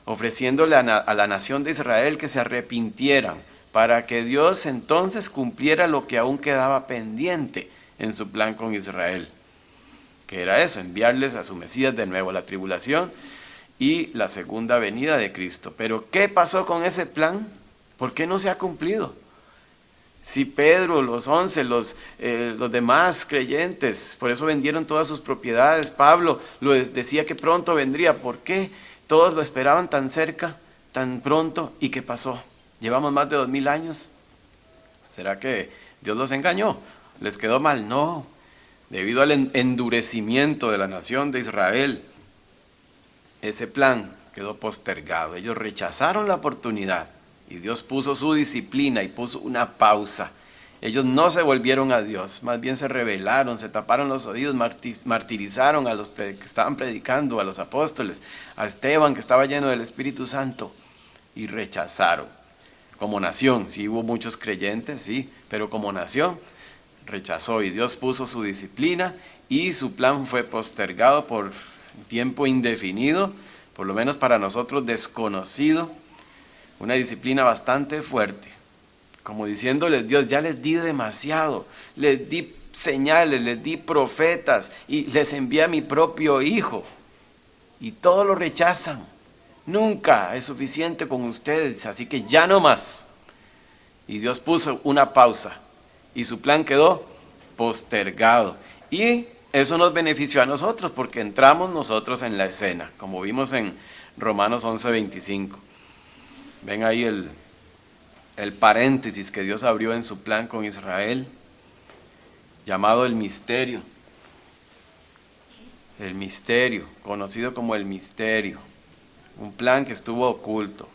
ofreciéndole a la nación de Israel que se arrepintieran para que Dios entonces cumpliera lo que aún quedaba pendiente en su plan con Israel, que era eso, enviarles a su Mesías de nuevo, la tribulación y la segunda venida de Cristo. Pero ¿qué pasó con ese plan? ¿Por qué no se ha cumplido? Si Pedro, los 11, los demás creyentes, por eso vendieron todas sus propiedades. Pablo decía que pronto vendría. ¿Por qué todos lo esperaban tan cerca, tan pronto? ¿Y qué pasó? Llevamos más de 2000 años. ¿Será que Dios los engañó? ¿Les quedó mal? No. Debido al endurecimiento de la nación de Israel, ese plan quedó postergado. Ellos rechazaron la oportunidad. Y Dios puso su disciplina y puso una pausa. Ellos no se volvieron a Dios, más bien se rebelaron, se taparon los oídos, martirizaron a los que estaban predicando, a los apóstoles, a Esteban que estaba lleno del Espíritu Santo, y rechazaron. Como nación, sí hubo muchos creyentes, sí, pero como nación rechazó, y Dios puso su disciplina y su plan fue postergado por tiempo indefinido, por lo menos para nosotros desconocido. Una disciplina bastante fuerte, como diciéndoles Dios, ya les di demasiado, les di señales, les di profetas y les envié a mi propio hijo y todos lo rechazan. Nunca es suficiente con ustedes, así que ya no más. Y Dios puso una pausa y su plan quedó postergado. Y eso nos benefició a nosotros porque entramos nosotros en la escena, como vimos en Romanos 11:25. Ven ahí el paréntesis que Dios abrió en su plan con Israel, llamado el misterio. El misterio, conocido como el misterio. Un plan que estuvo oculto.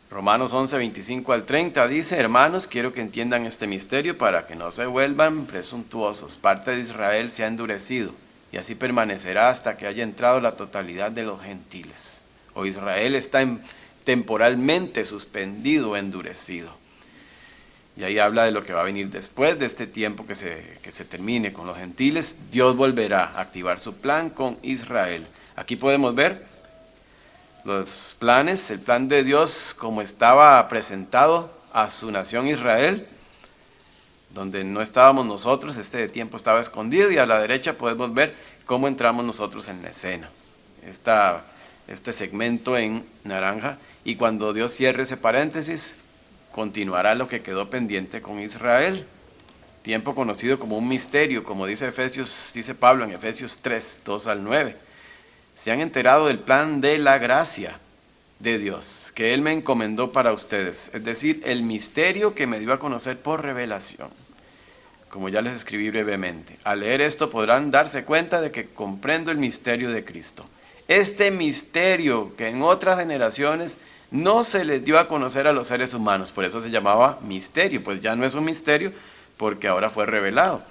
Romanos 11:25 al 30 dice: hermanos, quiero que entiendan este misterio para que no se vuelvan presuntuosos. Parte de Israel se ha endurecido y así permanecerá hasta que haya entrado la totalidad de los gentiles. O Israel está temporalmente suspendido, endurecido. Y ahí habla de lo que va a venir después de este tiempo que se termine con los gentiles. Dios volverá a activar su plan con Israel. Aquí podemos ver los planes, el plan de Dios como estaba presentado a su nación Israel, donde no estábamos nosotros, este tiempo estaba escondido, y a la derecha podemos ver cómo entramos nosotros en la escena. Este segmento en naranja. Y cuando Dios cierre ese paréntesis, continuará lo que quedó pendiente con Israel. Tiempo conocido como un misterio, como dice Pablo en Efesios 3, 2 al 9. Se han enterado del plan de la gracia de Dios, que Él me encomendó para ustedes. Es decir, el misterio que me dio a conocer por revelación. Como ya les escribí brevemente. Al leer esto podrán darse cuenta de que comprendo el misterio de Cristo. Este misterio que en otras generaciones no se les dio a conocer a los seres humanos, por eso se llamaba misterio, pues ya no es un misterio porque ahora fue revelado.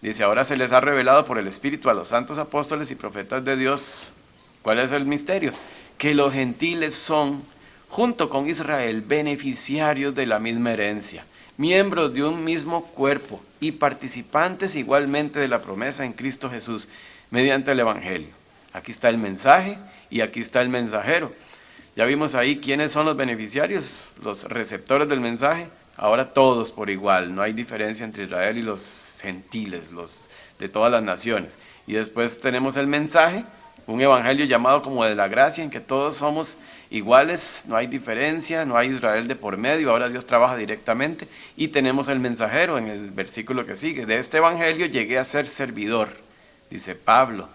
Dice, ahora se les ha revelado por el Espíritu a los santos apóstoles y profetas de Dios. ¿Cuál es el misterio? Que los gentiles son junto con Israel, beneficiarios de la misma herencia, miembros de un mismo cuerpo y participantes igualmente de la promesa en Cristo Jesús mediante el Evangelio. Aquí está el mensaje y aquí está el mensajero. Ya vimos ahí quiénes son los beneficiarios, los receptores del mensaje. Ahora todos por igual, no hay diferencia entre Israel y los gentiles, los de todas las naciones. Y después tenemos el mensaje, un evangelio llamado como de la gracia, en que todos somos iguales, no hay diferencia, no hay Israel de por medio, ahora Dios trabaja directamente. Y tenemos el mensajero en el versículo que sigue: de este evangelio llegué a ser servidor, dice Pablo,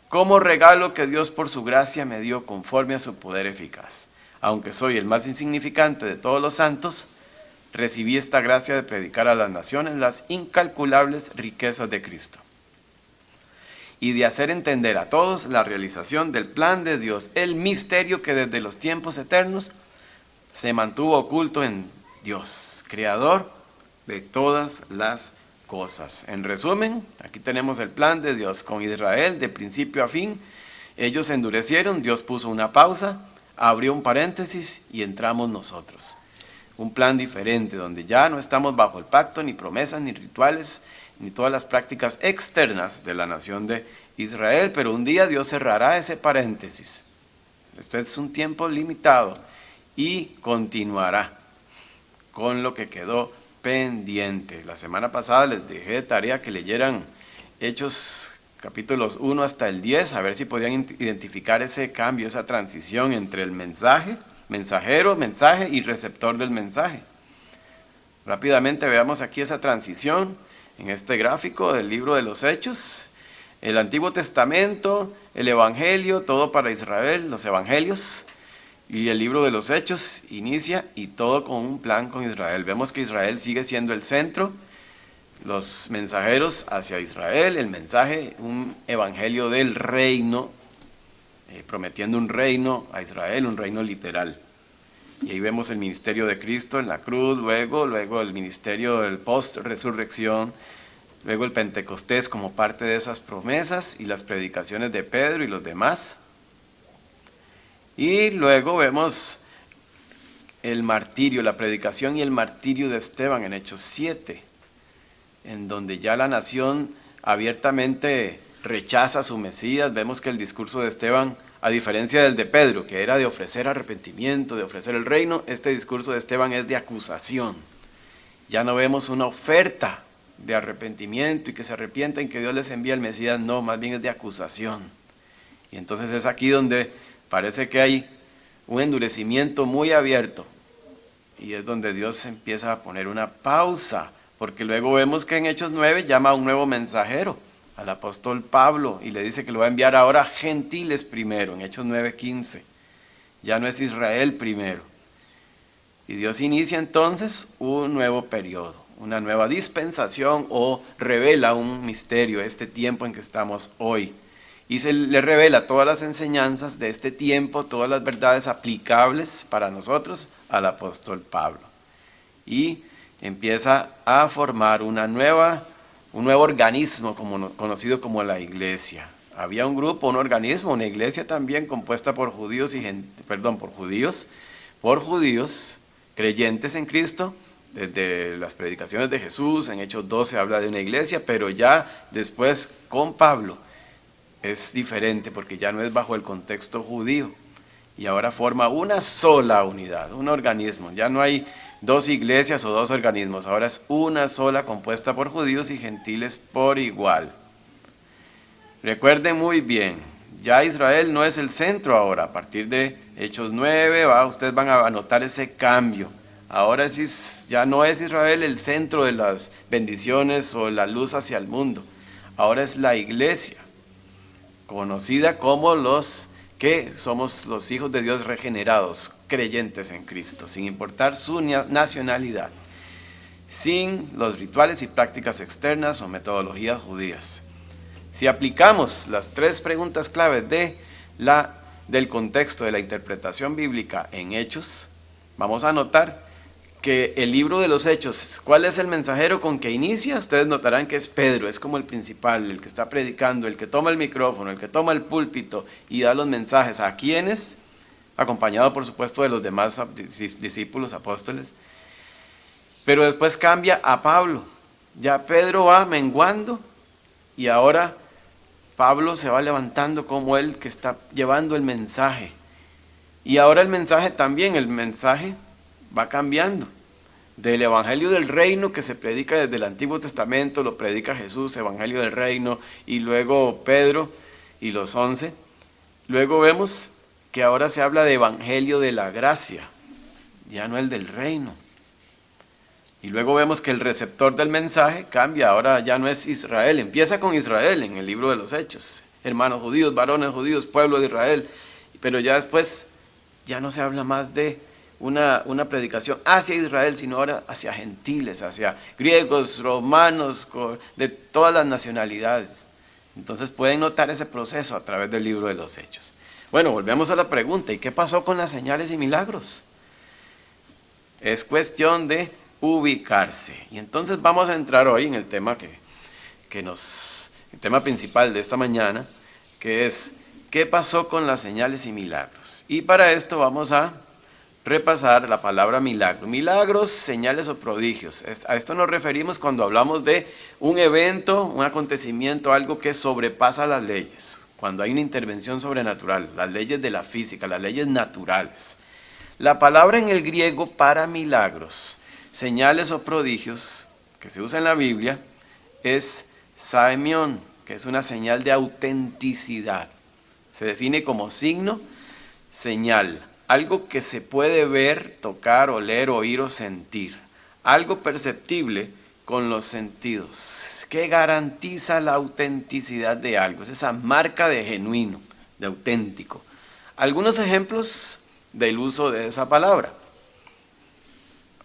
como regalo que Dios por su gracia me dio conforme a su poder eficaz. Aunque soy el más insignificante de todos los santos, recibí esta gracia de predicar a las naciones las incalculables riquezas de Cristo y de hacer entender a todos la realización del plan de Dios, el misterio que desde los tiempos eternos se mantuvo oculto en Dios, creador de todas las cosas. En resumen, aquí tenemos el plan de Dios con Israel de principio a fin. Ellos se endurecieron, Dios puso una pausa, abrió un paréntesis y entramos nosotros. Un plan diferente donde ya no estamos bajo el pacto, ni promesas, ni rituales, ni todas las prácticas externas de la nación de Israel, pero un día Dios cerrará ese paréntesis. Esto es un tiempo limitado y continuará con lo que quedó pendiente. La semana pasada les dejé de tarea que leyeran Hechos capítulos 1 hasta el 10, a ver si podían identificar ese cambio, esa transición entre el mensaje, mensajero, mensaje y receptor del mensaje. Rápidamente veamos aquí esa transición en este gráfico del libro de los Hechos. El Antiguo Testamento, el Evangelio, todo para Israel, los Evangelios, y el libro de los Hechos inicia y todo con un plan con Israel. Vemos que Israel sigue siendo el centro, los mensajeros hacia Israel, el mensaje, un evangelio del reino, prometiendo un reino a Israel, un reino literal. Y ahí vemos el ministerio de Cristo en la cruz, luego el ministerio del post-resurrección, luego el Pentecostés como parte de esas promesas y las predicaciones de Pedro y los demás. Y luego vemos el martirio, la predicación y el martirio de Esteban en Hechos 7, en donde ya la nación abiertamente rechaza a su Mesías. Vemos que el discurso de Esteban, a diferencia del de Pedro, que era de ofrecer arrepentimiento, de ofrecer el reino, este discurso de Esteban es de acusación. Ya no vemos una oferta de arrepentimiento y que se arrepientan, que Dios les envía el Mesías, no, más bien es de acusación. Y entonces es aquí donde parece que hay un endurecimiento muy abierto y es donde Dios empieza a poner una pausa, porque luego vemos que en Hechos 9 llama a un nuevo mensajero, al apóstol Pablo, y le dice que lo va a enviar ahora a gentiles primero, en Hechos 9:15. Ya no es Israel primero. Y Dios inicia entonces un nuevo periodo, una nueva dispensación, o revela un misterio, este tiempo en que estamos hoy. Y se le revela todas las enseñanzas de este tiempo, todas las verdades aplicables para nosotros al apóstol Pablo. Y empieza a formar un nuevo organismo conocido como la iglesia. Había un grupo, un organismo, una iglesia también compuesta por judíos creyentes en Cristo. Desde las predicaciones de Jesús, en Hechos 12 habla de una iglesia, pero ya después con Pablo es diferente porque ya no es bajo el contexto judío y ahora forma una sola unidad, un organismo. Ya no hay dos iglesias o dos organismos, ahora es una sola compuesta por judíos y gentiles por igual. Recuerden muy bien, ya Israel no es el centro ahora. A partir de Hechos 9 ustedes van a notar ese cambio. Ahora ya no es Israel el centro de las bendiciones o la luz hacia el mundo. Ahora es la iglesia, conocida como los que somos los hijos de Dios regenerados, creyentes en Cristo, sin importar su nacionalidad, sin los rituales y prácticas externas o metodologías judías. Si aplicamos las tres preguntas claves del contexto de la interpretación bíblica en Hechos, vamos a notar que el libro de los Hechos, ¿cuál es el mensajero con que inicia? Ustedes notarán que es Pedro, es como el principal, el que está predicando, el que toma el micrófono, el que toma el púlpito y da los mensajes. ¿A quiénes? acompañado por supuesto de los demás discípulos, apóstoles. Pero después cambia a Pablo. Ya Pedro va menguando y ahora Pablo se va levantando como él que está llevando el mensaje. Y ahora el mensaje va cambiando. Del evangelio del reino que se predica desde el Antiguo Testamento, lo predica Jesús, evangelio del reino, y luego Pedro y los 11. Luego vemos que ahora se habla de evangelio de la gracia, ya no el del reino. Y luego vemos que el receptor del mensaje cambia, ahora ya no es Israel, empieza con Israel en el libro de los Hechos, hermanos judíos, varones judíos, pueblo de Israel, pero ya después ya no se habla más de una predicación hacia Israel, sino ahora hacia gentiles, hacia griegos, romanos, de todas las nacionalidades. Entonces pueden notar ese proceso a través del libro de los Hechos. Bueno, volvemos a la pregunta, ¿y qué pasó con las señales y milagros? Es cuestión de ubicarse. Y entonces vamos a entrar hoy en el tema el tema principal de esta mañana, que es ¿qué pasó con las señales y milagros? Y para esto vamos a repasar la palabra milagro. Milagros, señales o prodigios. A esto nos referimos cuando hablamos de un evento, un acontecimiento, algo que sobrepasa las leyes. Cuando hay una intervención sobrenatural, las leyes de la física, las leyes naturales. La palabra en el griego para milagros, señales o prodigios, que se usa en la Biblia, es saemión, que es una señal de autenticidad. Se define como signo, señal, algo que se puede ver, tocar, oler, oír o sentir. Algo perceptible con los sentidos, que garantiza la autenticidad de algo. Es esa marca de genuino, de auténtico. Algunos ejemplos del uso de esa palabra.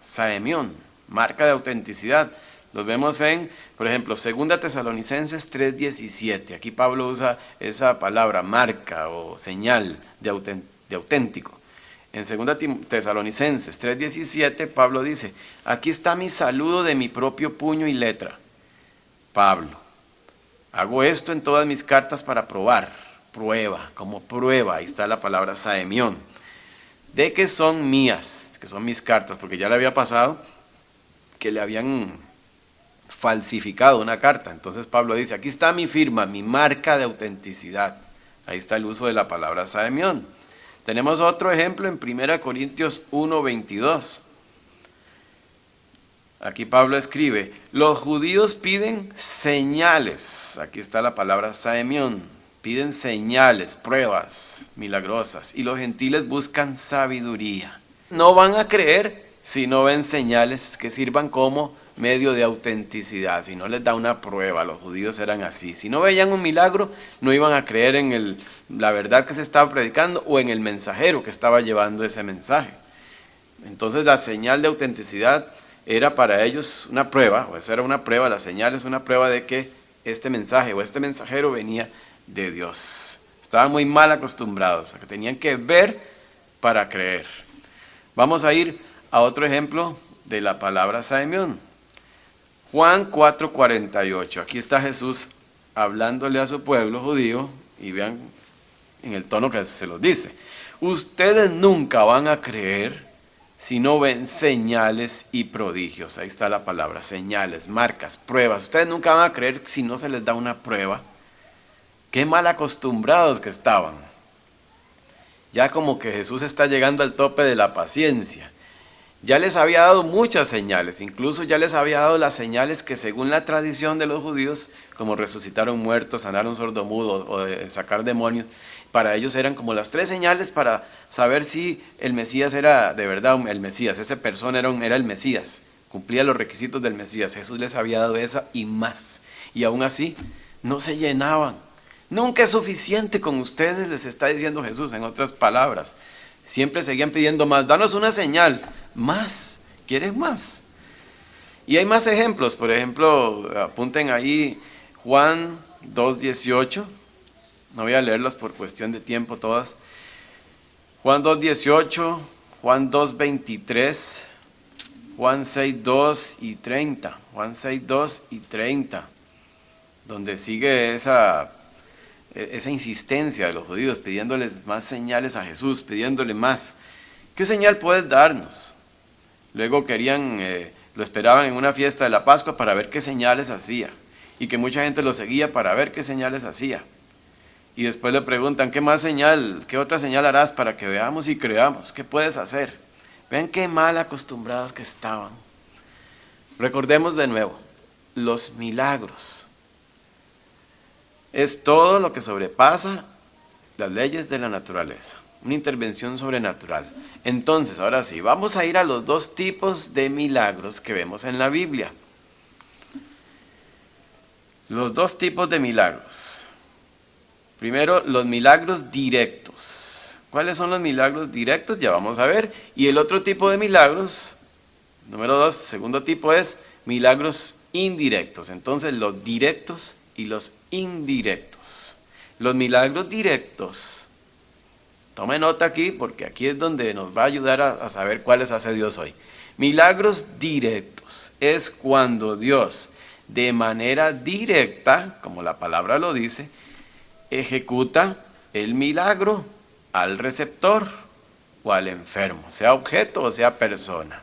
Saemión, marca de autenticidad. Los vemos en, por ejemplo, 2 Tesalonicenses 3:17. Aquí Pablo usa esa palabra, marca o señal de auténtico. En 2 Tesalonicenses 3:17, Pablo dice, aquí está mi saludo de mi propio puño y letra. Pablo, hago esto en todas mis cartas para probar, como prueba, ahí está la palabra saemión, de que son mías, que son mis cartas, porque ya le había pasado que le habían falsificado una carta. Entonces Pablo dice, aquí está mi firma, mi marca de autenticidad. Ahí está el uso de la palabra saemión. Tenemos otro ejemplo en 1 Corintios 1:22. Aquí Pablo escribe, los judíos piden señales. Aquí está la palabra saemión. Piden señales, pruebas milagrosas. Y los gentiles buscan sabiduría. No van a creer si no ven señales que sirvan como medio de autenticidad, si no les da una prueba. Los judíos eran así. Si no veían un milagro, no iban a creer en la verdad que se estaba predicando o en el mensajero que estaba llevando ese mensaje. Entonces la señal de autenticidad era para ellos una prueba, o eso era una prueba, la señal es una prueba de que este mensaje o este mensajero venía de Dios. Estaban muy mal acostumbrados, a que tenían que ver para creer. Vamos a ir a otro ejemplo de la palabra saemión. Juan 4:48. Aquí está Jesús hablándole a su pueblo judío y vean en el tono que se los dice. Ustedes nunca van a creer si no ven señales y prodigios. Ahí está la palabra, señales, marcas, pruebas. Ustedes nunca van a creer si no se les da una prueba. Qué mal acostumbrados que estaban. Ya como que Jesús está llegando al tope de la paciencia. Ya les había dado muchas señales, incluso ya les había dado las señales que según la tradición de los judíos, como resucitar a un muerto, sanar a un sordomudo o sacar demonios, para ellos eran como las 3 señales para saber si el Mesías era de verdad el Mesías, esa persona era el Mesías, cumplía los requisitos del Mesías. Jesús les había dado esa y más, y aún así no se llenaban. Nunca es suficiente con ustedes, les está diciendo Jesús, en otras palabras. Siempre seguían pidiendo más, danos una señal, más, ¿quieren más? Y hay más ejemplos, por ejemplo, apunten ahí Juan 2:18, no voy a leerlas por cuestión de tiempo todas. Juan 2:18, Juan 2:23, Juan 6:2 y 30, Juan 6:2 y 30, donde sigue esa insistencia de los judíos pidiéndoles más señales a Jesús, pidiéndole más. ¿Qué señal puedes darnos? Luego lo esperaban en una fiesta de la Pascua para ver qué señales hacía, y que mucha gente lo seguía para ver qué señales hacía. Y después le preguntan, ¿qué otra señal harás para que veamos y creamos? ¿Qué puedes hacer? Vean qué mal acostumbrados que estaban. Recordemos de nuevo, los milagros es todo lo que sobrepasa las leyes de la naturaleza, una intervención sobrenatural. Entonces, ahora sí, vamos a ir a los dos tipos de milagros que vemos en la Biblia. Los dos tipos de milagros. Primero, los milagros directos. ¿Cuáles son los milagros directos? Ya vamos a ver. Y el otro tipo de milagros, número 2, segundo tipo es milagros indirectos. Entonces, los directos y los indirectos. Los milagros directos. Tome nota aquí porque aquí es donde nos va a ayudar a saber cuáles hace Dios hoy. Milagros directos es cuando Dios de manera directa, como la palabra lo dice, ejecuta el milagro al receptor o al enfermo, sea objeto o sea persona.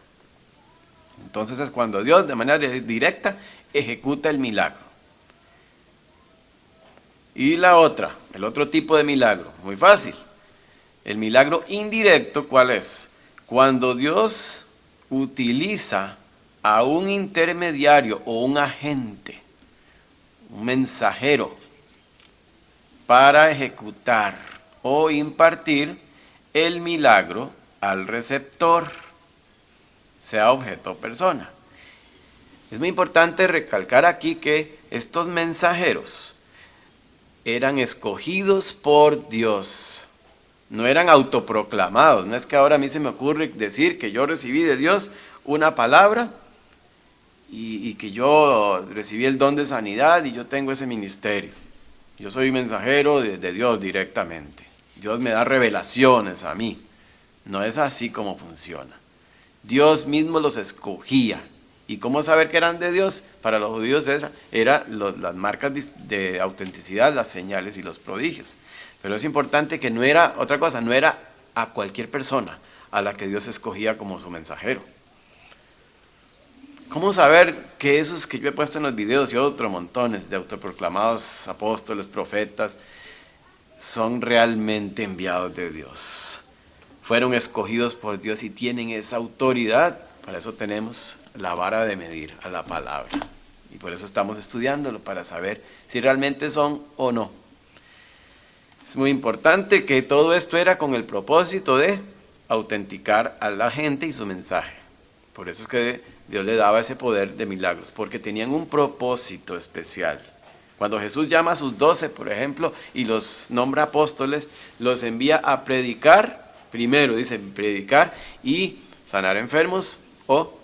Entonces es cuando Dios de manera directa ejecuta el milagro. Y el otro tipo de milagro, muy fácil. El milagro indirecto, ¿cuál es? Cuando Dios utiliza a un intermediario o un agente, un mensajero, para ejecutar o impartir el milagro al receptor, sea objeto o persona. Es muy importante recalcar aquí que estos mensajeros eran escogidos por Dios, no eran autoproclamados. No es que ahora a mí se me ocurre decir que yo recibí de Dios una palabra y que yo recibí el don de sanidad y yo tengo ese ministerio. Yo soy mensajero de Dios directamente. Dios me da revelaciones a mí. No es así como funciona. Dios mismo los escogía. ¿Y cómo saber que eran de Dios? Para los judíos eran las marcas de autenticidad, las señales y los prodigios. Pero es importante que no era a cualquier persona a la que Dios escogía como su mensajero. ¿Cómo saber que esos que yo he puesto en los videos y otros montones de autoproclamados apóstoles, profetas, son realmente enviados de Dios? Fueron escogidos por Dios y tienen esa autoridad. Para eso tenemos la vara de medir a la palabra. Y por eso estamos estudiándolo, para saber si realmente son o no. Es muy importante que todo esto era con el propósito de autenticar a la gente y su mensaje. Por eso es que Dios le daba ese poder de milagros, porque tenían un propósito especial. Cuando Jesús llama a sus 12, por ejemplo, y los nombra apóstoles, los envía a predicar, primero dice predicar y sanar enfermos o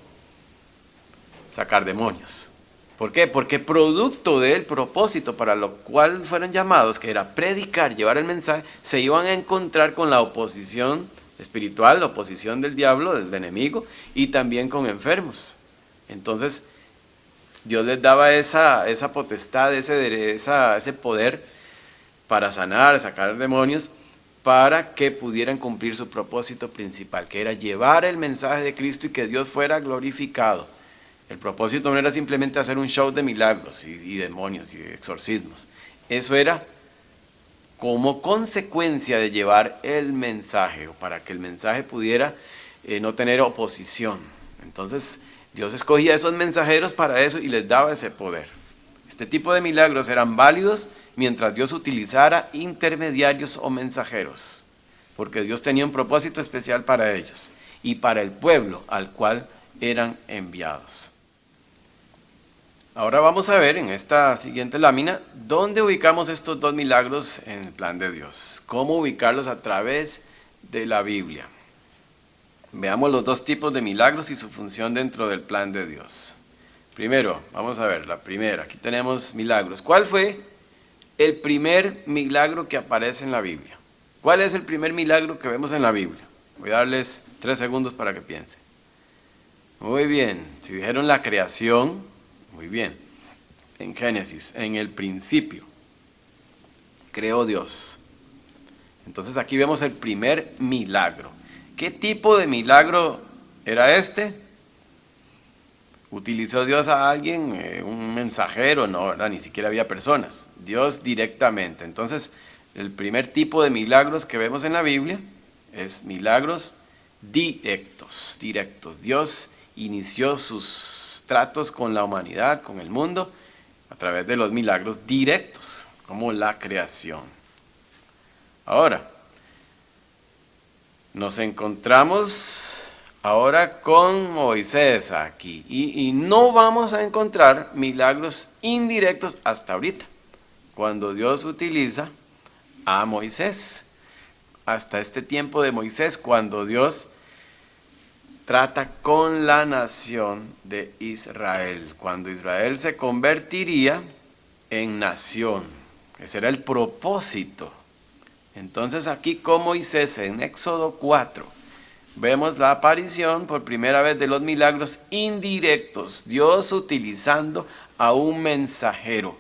sacar demonios. ¿Por qué? Porque producto del propósito para lo cual fueron llamados, que era predicar, llevar el mensaje, se iban a encontrar con la oposición espiritual, la oposición del diablo, del enemigo, y también con enfermos. Entonces, Dios les daba esa potestad, ese poder para sanar, sacar demonios, para que pudieran cumplir su propósito principal, que era llevar el mensaje de Cristo y que Dios fuera glorificado. El propósito no era simplemente hacer un show de milagros y demonios y exorcismos. Eso era como consecuencia de llevar el mensaje, o para que el mensaje pudiera no tener oposición. Entonces, Dios escogía a esos mensajeros para eso y les daba ese poder. Este tipo de milagros eran válidos mientras Dios utilizara intermediarios o mensajeros, porque Dios tenía un propósito especial para ellos y para el pueblo al cual eran enviados. Ahora vamos a ver en esta siguiente lámina dónde ubicamos estos dos milagros en el plan de Dios, cómo ubicarlos a través de la Biblia. Veamos los dos tipos de milagros y su función dentro del plan de Dios. Primero, vamos a ver la primera. Aquí tenemos milagros. ¿Cuál fue el primer milagro que aparece en la Biblia? ¿Cuál es el primer milagro que vemos en la Biblia? Voy a darles 3 segundos para que piensen. Muy bien, si dijeron la creación, muy bien. En Génesis, en el principio. creó Dios. Entonces aquí vemos el primer milagro. ¿Qué tipo de milagro era este? ¿Utilizó Dios a alguien, un mensajero? No, ¿verdad? Ni siquiera había personas. Dios directamente. Entonces, el primer tipo de milagros que vemos en la Biblia es milagros directos. Dios inició sus tratos con la humanidad, con el mundo, a través de los milagros directos, como la creación. Ahora, nos encontramos ahora con Moisés aquí y no vamos a encontrar milagros indirectos hasta ahorita, cuando Dios utiliza a Moisés. Hasta este tiempo de Moisés, cuando Dios trata con la nación de Israel, cuando Israel se convertiría en nación. Ese era el propósito. Entonces aquí con Moisés en Éxodo 4 vemos la aparición por primera vez de los milagros indirectos, Dios utilizando a un mensajero,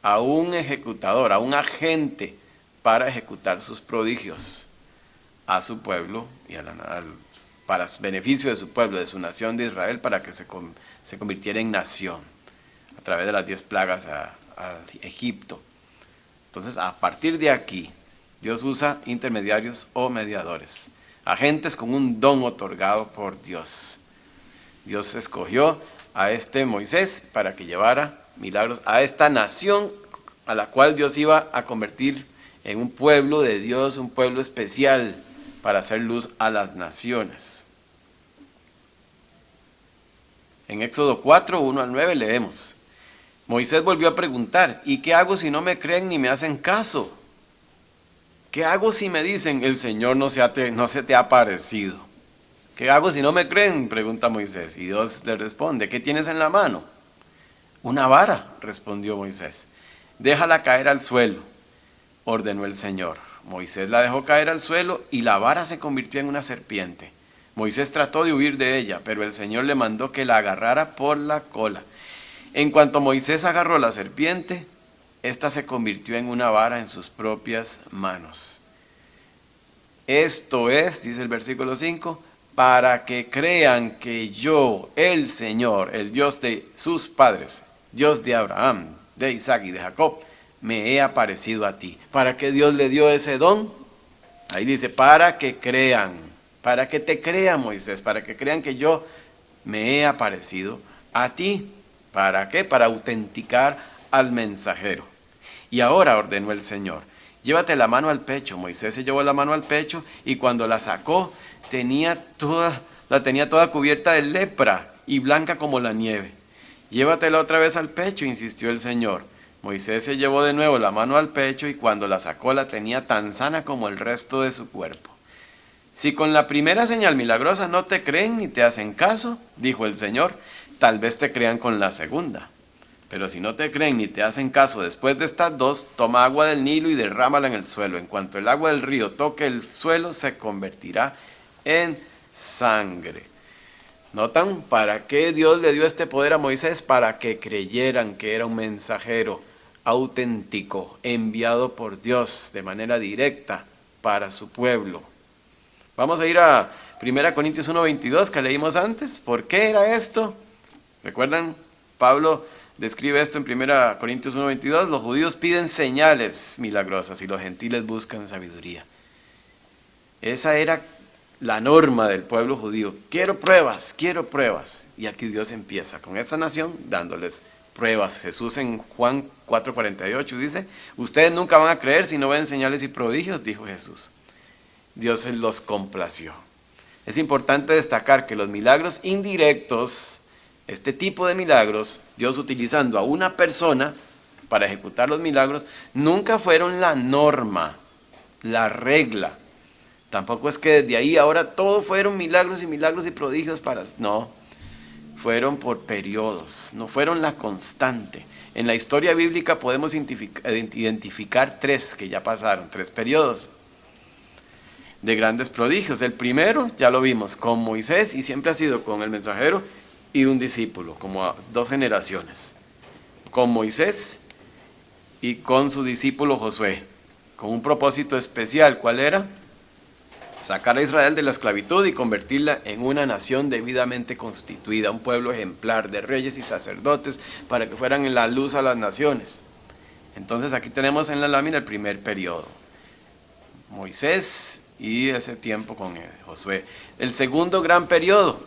a un ejecutador, a un agente para ejecutar sus prodigios a su pueblo y para beneficio de su pueblo, de su nación de Israel, para que se convirtiera en nación a través de las 10 plagas a Egipto. Entonces, a partir de aquí, Dios usa intermediarios o mediadores, agentes con un don otorgado por Dios. Dios escogió a este Moisés para que llevara milagros a esta nación a la cual Dios iba a convertir en un pueblo de Dios, un pueblo especial para hacer luz a las naciones. En Éxodo 4, 1 al 9 leemos: Moisés volvió a preguntar, ¿y qué hago si no me creen ni me hacen caso? ¿Qué hago si me dicen, el Señor no se te ha aparecido? ¿Qué hago si no me creen?, pregunta Moisés. Y Dios le responde, ¿qué tienes en la mano? Una vara, respondió Moisés. Déjala caer al suelo, ordenó el Señor. Moisés la dejó caer al suelo y la vara se convirtió en una serpiente. Moisés trató de huir de ella, pero el Señor le mandó que la agarrara por la cola. En cuanto Moisés agarró la serpiente, esta se convirtió en una vara en sus propias manos. Esto es, dice el versículo 5, para que crean que yo, el Señor, el Dios de sus padres, Dios de Abraham, de Isaac y de Jacob, me he aparecido a ti. ¿Para qué Dios le dio ese don? Ahí dice, para que crean, para que te crean, Moisés, para que crean que yo me he aparecido a ti. ¿Para qué? Para autenticar al mensajero. Y ahora ordenó el Señor, llévate la mano al pecho. Moisés se llevó la mano al pecho y cuando la sacó, la tenía toda cubierta de lepra y blanca como la nieve. Llévatela otra vez al pecho, insistió el Señor. Moisés se llevó de nuevo la mano al pecho y cuando la sacó la tenía tan sana como el resto de su cuerpo. Si con la primera señal milagrosa no te creen ni te hacen caso, dijo el Señor, tal vez te crean con la segunda. Pero si no te creen ni te hacen caso después de estas dos, toma agua del Nilo y derrámala en el suelo. En cuanto el agua del río toque el suelo, se convertirá en sangre. ¿Notan para qué Dios le dio este poder a Moisés? Para que creyeran que era un mensajero auténtico, enviado por Dios de manera directa para su pueblo. Vamos a ir a 1 Corintios 1:22 que leímos antes. ¿Por qué era esto? ¿Recuerdan? Pablo describe esto en 1 Corintios 1:22. Los judíos piden señales milagrosas y los gentiles buscan sabiduría. Esa era la norma del pueblo judío. Quiero pruebas, quiero pruebas. Y aquí Dios empieza con esta nación dándoles pruebas. Jesús en Juan 4:48 dice, ustedes nunca van a creer si no ven señales y prodigios, dijo Jesús. Dios los complació. Es importante destacar que los milagros indirectos, este tipo de milagros, Dios utilizando a una persona para ejecutar los milagros, nunca fueron la norma, la regla. Tampoco es que desde ahí ahora todo fueron milagros y prodigios no, fueron por periodos, no fueron la constante. En la historia bíblica podemos identificar tres que ya pasaron, 3 periodos de grandes prodigios. El primero, ya lo vimos, con Moisés y siempre ha sido con el mensajero y un discípulo, como 2 generaciones. Con Moisés y con su discípulo Josué. con un propósito especial. ¿Cuál era? Sacar a Israel de la esclavitud y convertirla en una nación debidamente constituida, un pueblo ejemplar de reyes y sacerdotes para que fueran en la luz a las naciones. Entonces aquí tenemos en la lámina el primer periodo, Moisés y ese tiempo con Josué. El segundo gran periodo,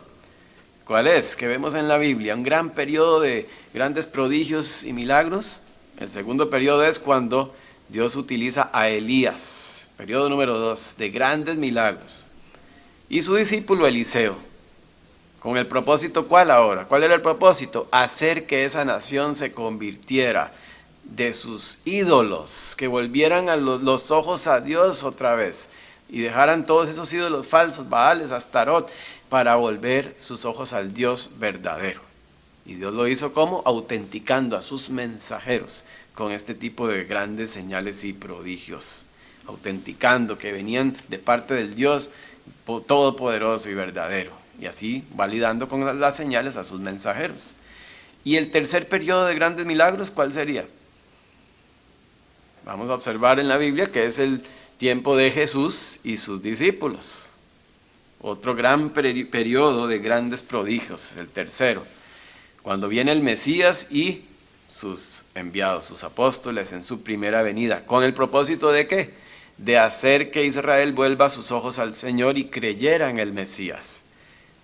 ¿cuál es? Que vemos en la Biblia, un gran periodo de grandes prodigios y milagros. El segundo periodo es cuando Dios utiliza a Elías, periodo número 2, de grandes milagros, y su discípulo Eliseo, con el propósito, ¿cuál ahora? ¿Cuál era el propósito? Hacer que esa nación se convirtiera de sus ídolos, que volvieran a los ojos a Dios otra vez, y dejaran todos esos ídolos falsos, Baales, Astarot, para volver sus ojos al Dios verdadero. Y Dios lo hizo ¿cómo? Autenticando a sus mensajeros con este tipo de grandes señales y prodigios, autenticando que venían de parte del Dios todopoderoso y verdadero, y así validando con las señales a sus mensajeros. Y el tercer periodo de grandes milagros, ¿cuál sería? Vamos a observar en la Biblia que es el tiempo de Jesús y sus discípulos. Otro gran periodo de grandes prodigios, el tercero, cuando viene el Mesías y sus enviados, sus apóstoles en su primera venida. ¿Con el propósito de qué? De hacer que Israel vuelva sus ojos al Señor y creyera en el Mesías,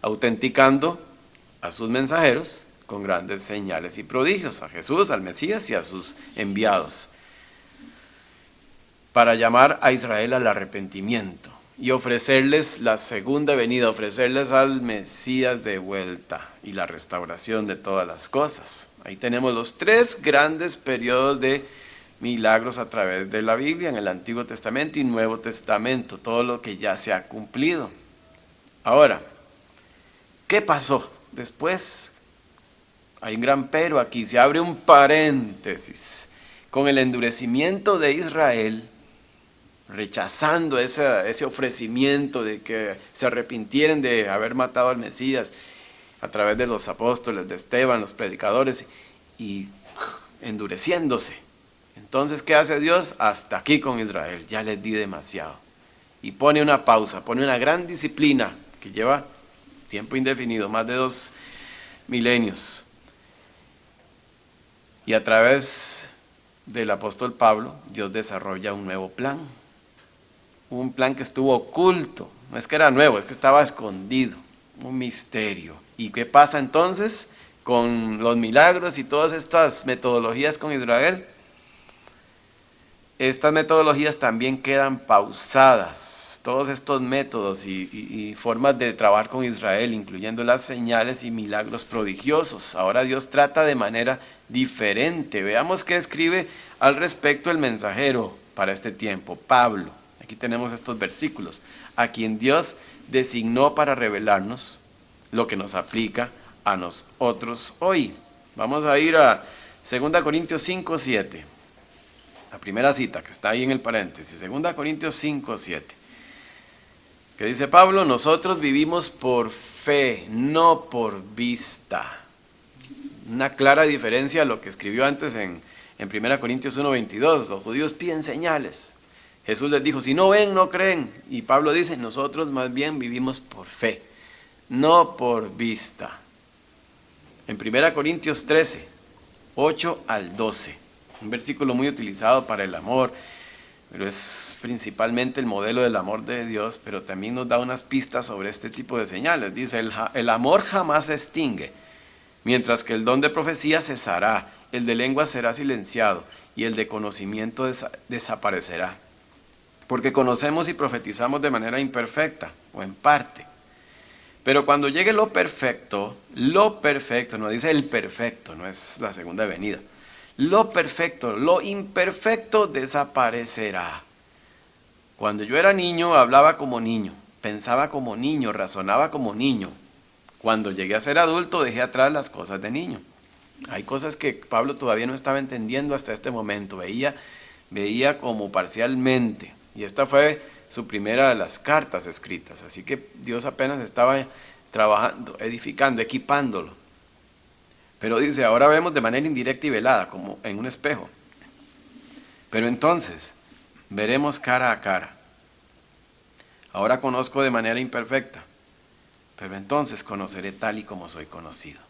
autenticando a sus mensajeros con grandes señales y prodigios, a Jesús, al Mesías y a sus enviados, para llamar a Israel al arrepentimiento y ofrecerles la segunda venida, ofrecerles al Mesías de vuelta y la restauración de todas las cosas. Ahí tenemos los tres grandes periodos de milagros a través de la Biblia, en el Antiguo Testamento y Nuevo Testamento, todo lo que ya se ha cumplido. Ahora, ¿qué pasó después? Hay un gran pero aquí, se abre un paréntesis. Con el endurecimiento de Israel, rechazando ese ofrecimiento de que se arrepintieran de haber matado al Mesías a través de los apóstoles, de Esteban, los predicadores, y endureciéndose. Entonces, ¿qué hace Dios? Hasta aquí con Israel, ya les di demasiado. Y pone una pausa, pone una gran disciplina que lleva tiempo indefinido, más de 2 milenios. Y a través del apóstol Pablo, Dios desarrolla un nuevo plan. Un plan que estuvo oculto, no es que era nuevo, es que estaba escondido, un misterio. ¿Y qué pasa entonces con los milagros y todas estas metodologías con Israel? Estas metodologías también quedan pausadas, todos estos métodos y formas de trabajar con Israel, incluyendo las señales y milagros prodigiosos. Ahora Dios trata de manera diferente. Veamos qué escribe al respecto el mensajero para este tiempo, Pablo. Aquí tenemos estos versículos, a quien Dios designó para revelarnos lo que nos aplica a nosotros hoy. Vamos a ir a 2 Corintios 5, 7. La primera cita que está ahí en el paréntesis, 2 Corintios 5, 7. Que dice Pablo, nosotros vivimos por fe, no por vista. Una clara diferencia a lo que escribió antes en 1 Corintios 1, 22. Los judíos piden señales. Jesús les dijo, si no ven, no creen. Y Pablo dice, nosotros más bien vivimos por fe, no por vista. En 1 Corintios 13, 8 al 12, un versículo muy utilizado para el amor, pero es principalmente el modelo del amor de Dios, pero también nos da unas pistas sobre este tipo de señales. Dice, el amor jamás se extingue, mientras que el don de profecía cesará, el de lengua será silenciado y el de conocimiento desaparecerá. Porque conocemos y profetizamos de manera imperfecta o en parte. Pero cuando llegue lo perfecto, no dice el perfecto, no es la segunda venida. Lo perfecto, lo imperfecto desaparecerá. Cuando yo era niño, hablaba como niño, pensaba como niño, razonaba como niño. Cuando llegué a ser adulto, dejé atrás las cosas de niño. Hay cosas que Pablo todavía no estaba entendiendo hasta este momento, veía como parcialmente. Y esta fue su primera de las cartas escritas, así que Dios apenas estaba trabajando, edificando, equipándolo. Pero dice, ahora vemos de manera indirecta y velada, como en un espejo. Pero entonces, veremos cara a cara. Ahora conozco de manera imperfecta, pero entonces conoceré tal y como soy conocido.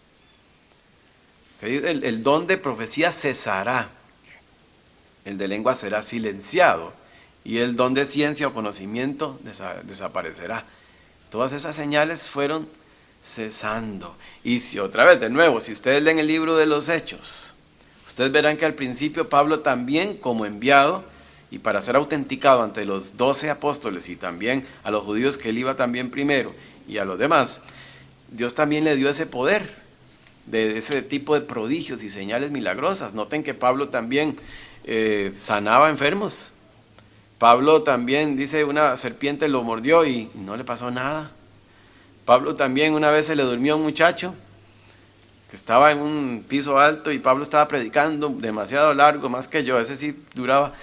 El don de profecía cesará, el de lengua será silenciado y el don de ciencia o conocimiento desaparecerá. Todas esas señales fueron cesando. Y si otra vez, de nuevo, si ustedes leen el libro de los Hechos, ustedes verán que al principio Pablo también, como enviado y para ser autenticado ante los 12 apóstoles y también a los judíos que él iba también primero y a los demás, Dios también le dio ese poder de ese tipo de prodigios y señales milagrosas. Noten que Pablo también sanaba enfermos. Pablo también, dice, una serpiente lo mordió y no le pasó nada. Pablo también una vez se le durmió a un muchacho que estaba en un piso alto y Pablo estaba predicando demasiado largo, más que yo, ese sí duraba,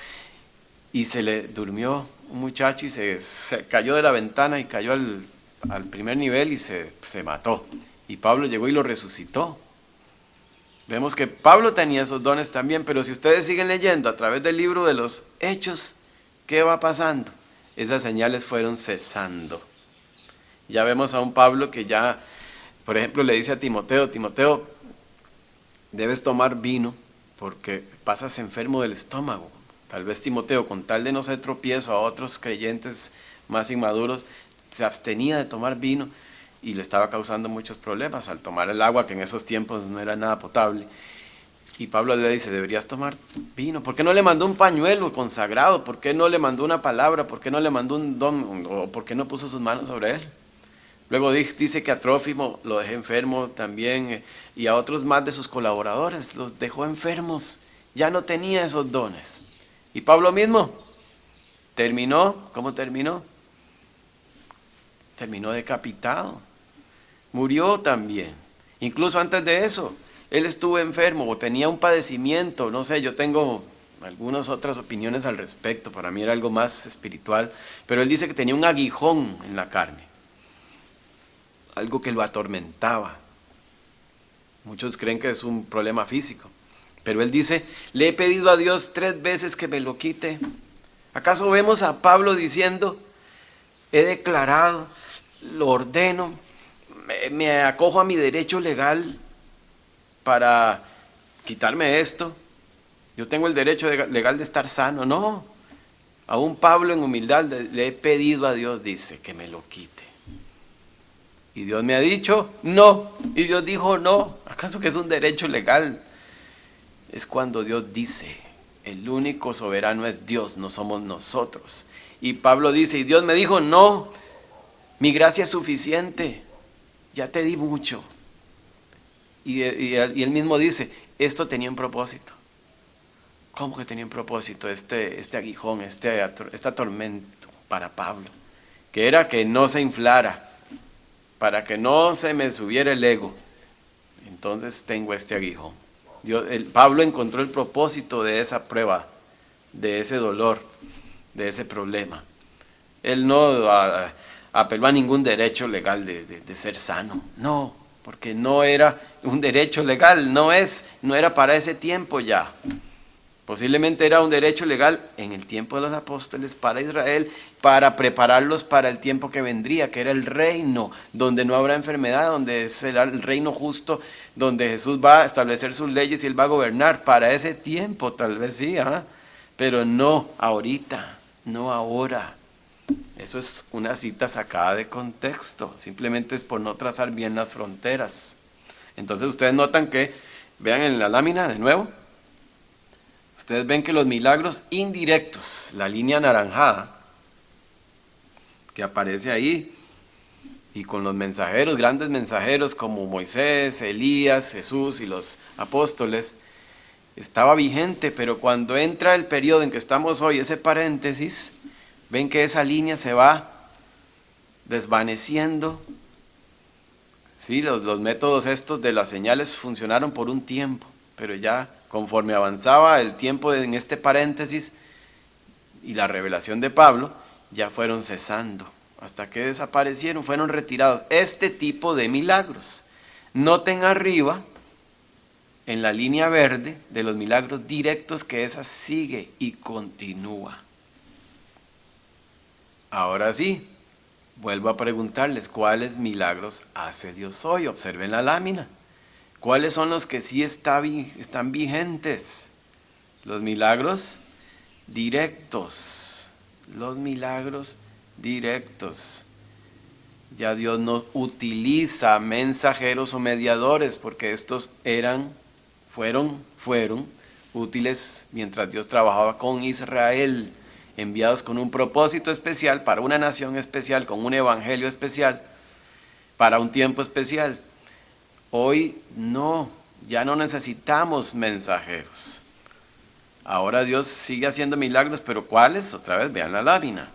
y se le durmió un muchacho y se cayó de la ventana y cayó al primer nivel y se mató. Y Pablo llegó y lo resucitó. Vemos que Pablo tenía esos dones también, pero si ustedes siguen leyendo a través del libro de los Hechos, ¿qué va pasando? Esas señales fueron cesando. Ya vemos a un Pablo que ya, por ejemplo, le dice a Timoteo, Timoteo, debes tomar vino porque pasas enfermo del estómago. Tal vez Timoteo, con tal de no ser tropiezo a otros creyentes más inmaduros, se abstenía de tomar vino y le estaba causando muchos problemas al tomar el agua, que en esos tiempos no era nada potable. Y Pablo le dice, deberías tomar vino. ¿Por qué no le mandó un pañuelo consagrado? ¿Por qué no le mandó una palabra? ¿Por qué no le mandó un don? ¿O por qué no puso sus manos sobre él? Luego dice que a Trófimo lo dejó enfermo también, y a otros más de sus colaboradores los dejó enfermos. Ya no tenía esos dones. Y Pablo mismo terminó, ¿cómo terminó? Terminó decapitado. Murió también. Incluso antes de eso, él estuvo enfermo o tenía un padecimiento. No sé, yo tengo algunas otras opiniones al respecto. Para mí era algo más espiritual. Pero él dice que tenía un aguijón en la carne. Algo que lo atormentaba. Muchos creen que es un problema físico. Pero él dice, le he pedido a Dios 3 veces que me lo quite. ¿Acaso vemos a Pablo diciendo, he declarado, lo ordeno, me acojo a mi derecho legal para quitarme esto? Yo tengo el derecho legal de estar sano. No, aún Pablo en humildad le he pedido a Dios, dice, que me lo quite. Y Dios me ha dicho no, y Dios dijo no. ¿Acaso que es un derecho legal? Es cuando Dios dice, el único soberano es Dios, no somos nosotros. Y Pablo dice, y Dios me dijo, no, mi gracia es suficiente, ya te di mucho. Y él mismo dice, esto tenía un propósito. ¿Cómo que tenía un propósito este aguijón, este tormento para Pablo? Que era que no se inflara, para que no se me subiera el ego. Entonces tengo este aguijón. Pablo encontró el propósito de esa prueba, de ese dolor, de ese problema. Él no apeló a ningún derecho legal de ser sano. No, porque no era un derecho legal, no era para ese tiempo ya. Posiblemente era un derecho legal en el tiempo de los apóstoles para Israel, para prepararlos para el tiempo que vendría, que era el reino, donde no habrá enfermedad, donde será el reino justo, donde Jesús va a establecer sus leyes y Él va a gobernar. Para ese tiempo tal vez sí, pero no ahorita, no ahora. Eso es una cita sacada de contexto, simplemente es por no trazar bien las fronteras. Entonces ustedes notan que, vean en la lámina de nuevo, ustedes ven que los milagros indirectos, la línea anaranjada que aparece ahí, y con los mensajeros, grandes mensajeros como Moisés, Elías, Jesús y los apóstoles, estaba vigente, pero cuando entra el periodo en que estamos hoy, ese paréntesis, ven que esa línea se va desvaneciendo. Sí, los métodos estos de las señales funcionaron por un tiempo, pero ya conforme avanzaba el tiempo en este paréntesis y la revelación de Pablo, ya fueron cesando, hasta que desaparecieron, fueron retirados. Este tipo de milagros. Noten arriba, en la línea verde de los milagros directos, que esa sigue y continúa. Ahora sí, vuelvo a preguntarles, ¿cuáles milagros hace Dios hoy? Observen la lámina. ¿Cuáles son los que sí están vigentes? Los milagros directos. Los milagros directos. Ya Dios no utiliza mensajeros o mediadores, porque estos fueron útiles mientras Dios trabajaba con Israel, enviados con un propósito especial, para una nación especial, con un evangelio especial, para un tiempo especial. Hoy no, ya no necesitamos mensajeros. Ahora Dios sigue haciendo milagros, pero ¿cuáles? Otra vez, vean la lámina.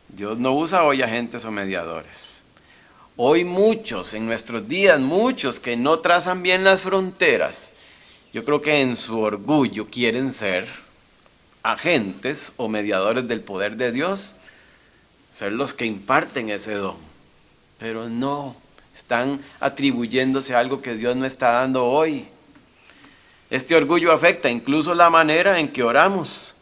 Dios no usa hoy agentes o mediadores. Hoy muchos, en nuestros días, muchos que no trazan bien las fronteras, yo creo que en su orgullo quieren ser agentes o mediadores del poder de Dios, ser los que imparten ese don. Pero no, están atribuyéndose a algo que Dios no está dando hoy. Este orgullo afecta incluso la manera en que oramos.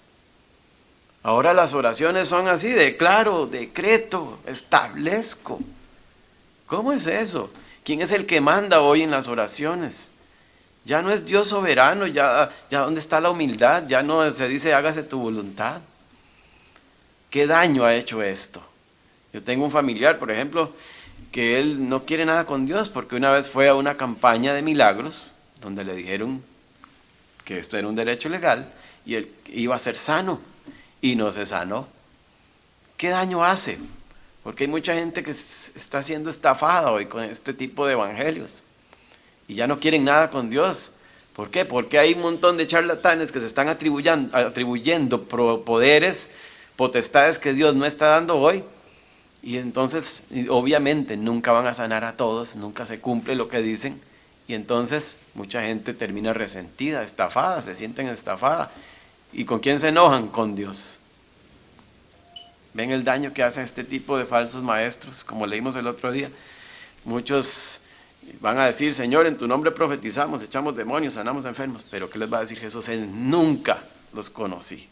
Ahora las oraciones son así: declaro, decreto, establezco. ¿Cómo es eso? ¿Quién es el que manda hoy en las oraciones? Ya no es Dios soberano, ya ¿dónde está la humildad? Ya no se dice hágase tu voluntad. ¿Qué daño ha hecho esto? Yo tengo un familiar, por ejemplo, que él no quiere nada con Dios, porque una vez fue a una campaña de milagros donde le dijeron que esto era un derecho legal y él iba a ser sano y no se sanó. ¿Qué daño hace? Porque hay mucha gente que está siendo estafada hoy con este tipo de evangelios y ya no quieren nada con Dios. ¿Por qué? Porque hay un montón de charlatanes que se están atribuyendo poderes, potestades que Dios no está dando hoy. Y entonces, obviamente, nunca van a sanar a todos, nunca se cumple lo que dicen. Y entonces, mucha gente termina resentida, estafada, se sienten estafada. ¿Y con quién se enojan? Con Dios. ¿Ven el daño que hacen este tipo de falsos maestros? Como leímos el otro día. Muchos van a decir: Señor, en tu nombre profetizamos, echamos demonios, sanamos enfermos. Pero ¿qué les va a decir Jesús? Nunca los conocí.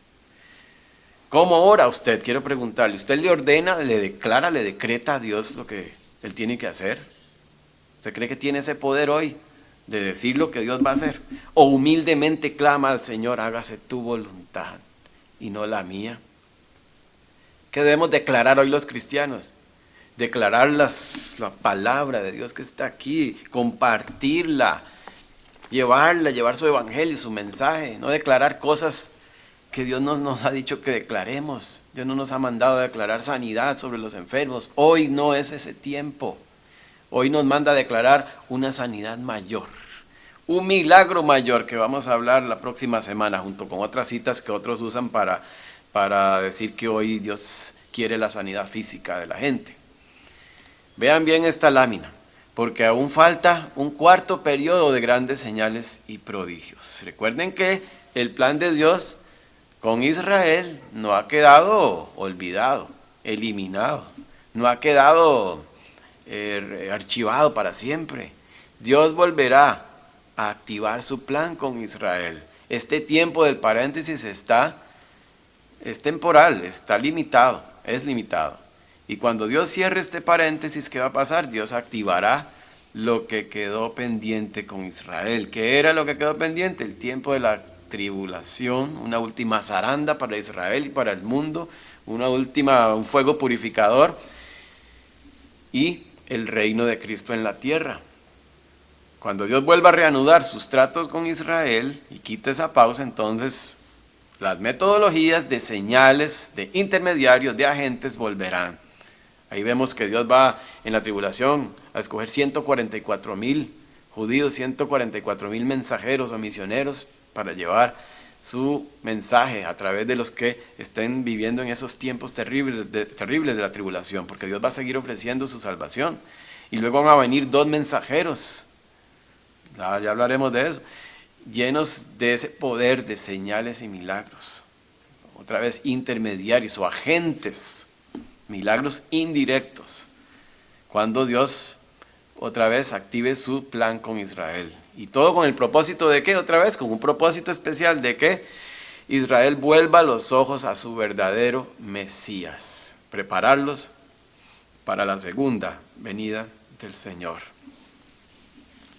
¿Cómo ora usted? Quiero preguntarle. ¿Usted le ordena, le declara, le decreta a Dios lo que Él tiene que hacer? ¿Usted cree que tiene ese poder hoy de decir lo que Dios va a hacer? ¿O humildemente clama al Señor: hágase tu voluntad y no la mía? ¿Qué debemos declarar hoy los cristianos? Declarar la palabra de Dios que está aquí, compartirla, llevar su evangelio, su mensaje, no declarar cosas que Dios no nos ha dicho que declaremos. Dios no nos ha mandado a declarar sanidad sobre los enfermos. Hoy no es ese tiempo. Hoy nos manda a declarar una sanidad mayor, un milagro mayor, que vamos a hablar la próxima semana, junto con otras citas que otros usan para decir que hoy Dios quiere la sanidad física de la gente. Vean bien esta lámina, porque aún falta un cuarto periodo de grandes señales y prodigios. Recuerden que el plan de Dios con Israel no ha quedado olvidado, eliminado, no ha quedado archivado para siempre. Dios volverá a activar su plan con Israel. Este tiempo del paréntesis es temporal, está limitado, es limitado. Y cuando Dios cierre este paréntesis, ¿qué va a pasar? Dios activará lo que quedó pendiente con Israel. ¿Qué era lo que quedó pendiente? El tiempo de la tribulación, una última zaranda para Israel y para el mundo, un fuego purificador y el reino de Cristo en la tierra. Cuando Dios vuelva a reanudar sus tratos con Israel y quite esa pausa, entonces las metodologías de señales, de intermediarios, de agentes volverán. Ahí vemos que Dios va en la tribulación a escoger 144,000 judíos, 144,000 mensajeros o misioneros para llevar su mensaje a través de los que estén viviendo en esos tiempos terribles de la tribulación, porque Dios va a seguir ofreciendo su salvación. Y luego van a venir 2 mensajeros, ya hablaremos de eso, llenos de ese poder de señales y milagros. Otra vez, intermediarios o agentes, milagros indirectos, cuando Dios otra vez active su plan con Israel. Y todo con el propósito de ¿qué? Otra vez, con un propósito especial de que Israel vuelva los ojos a su verdadero Mesías. prepararlos para la segunda venida del Señor.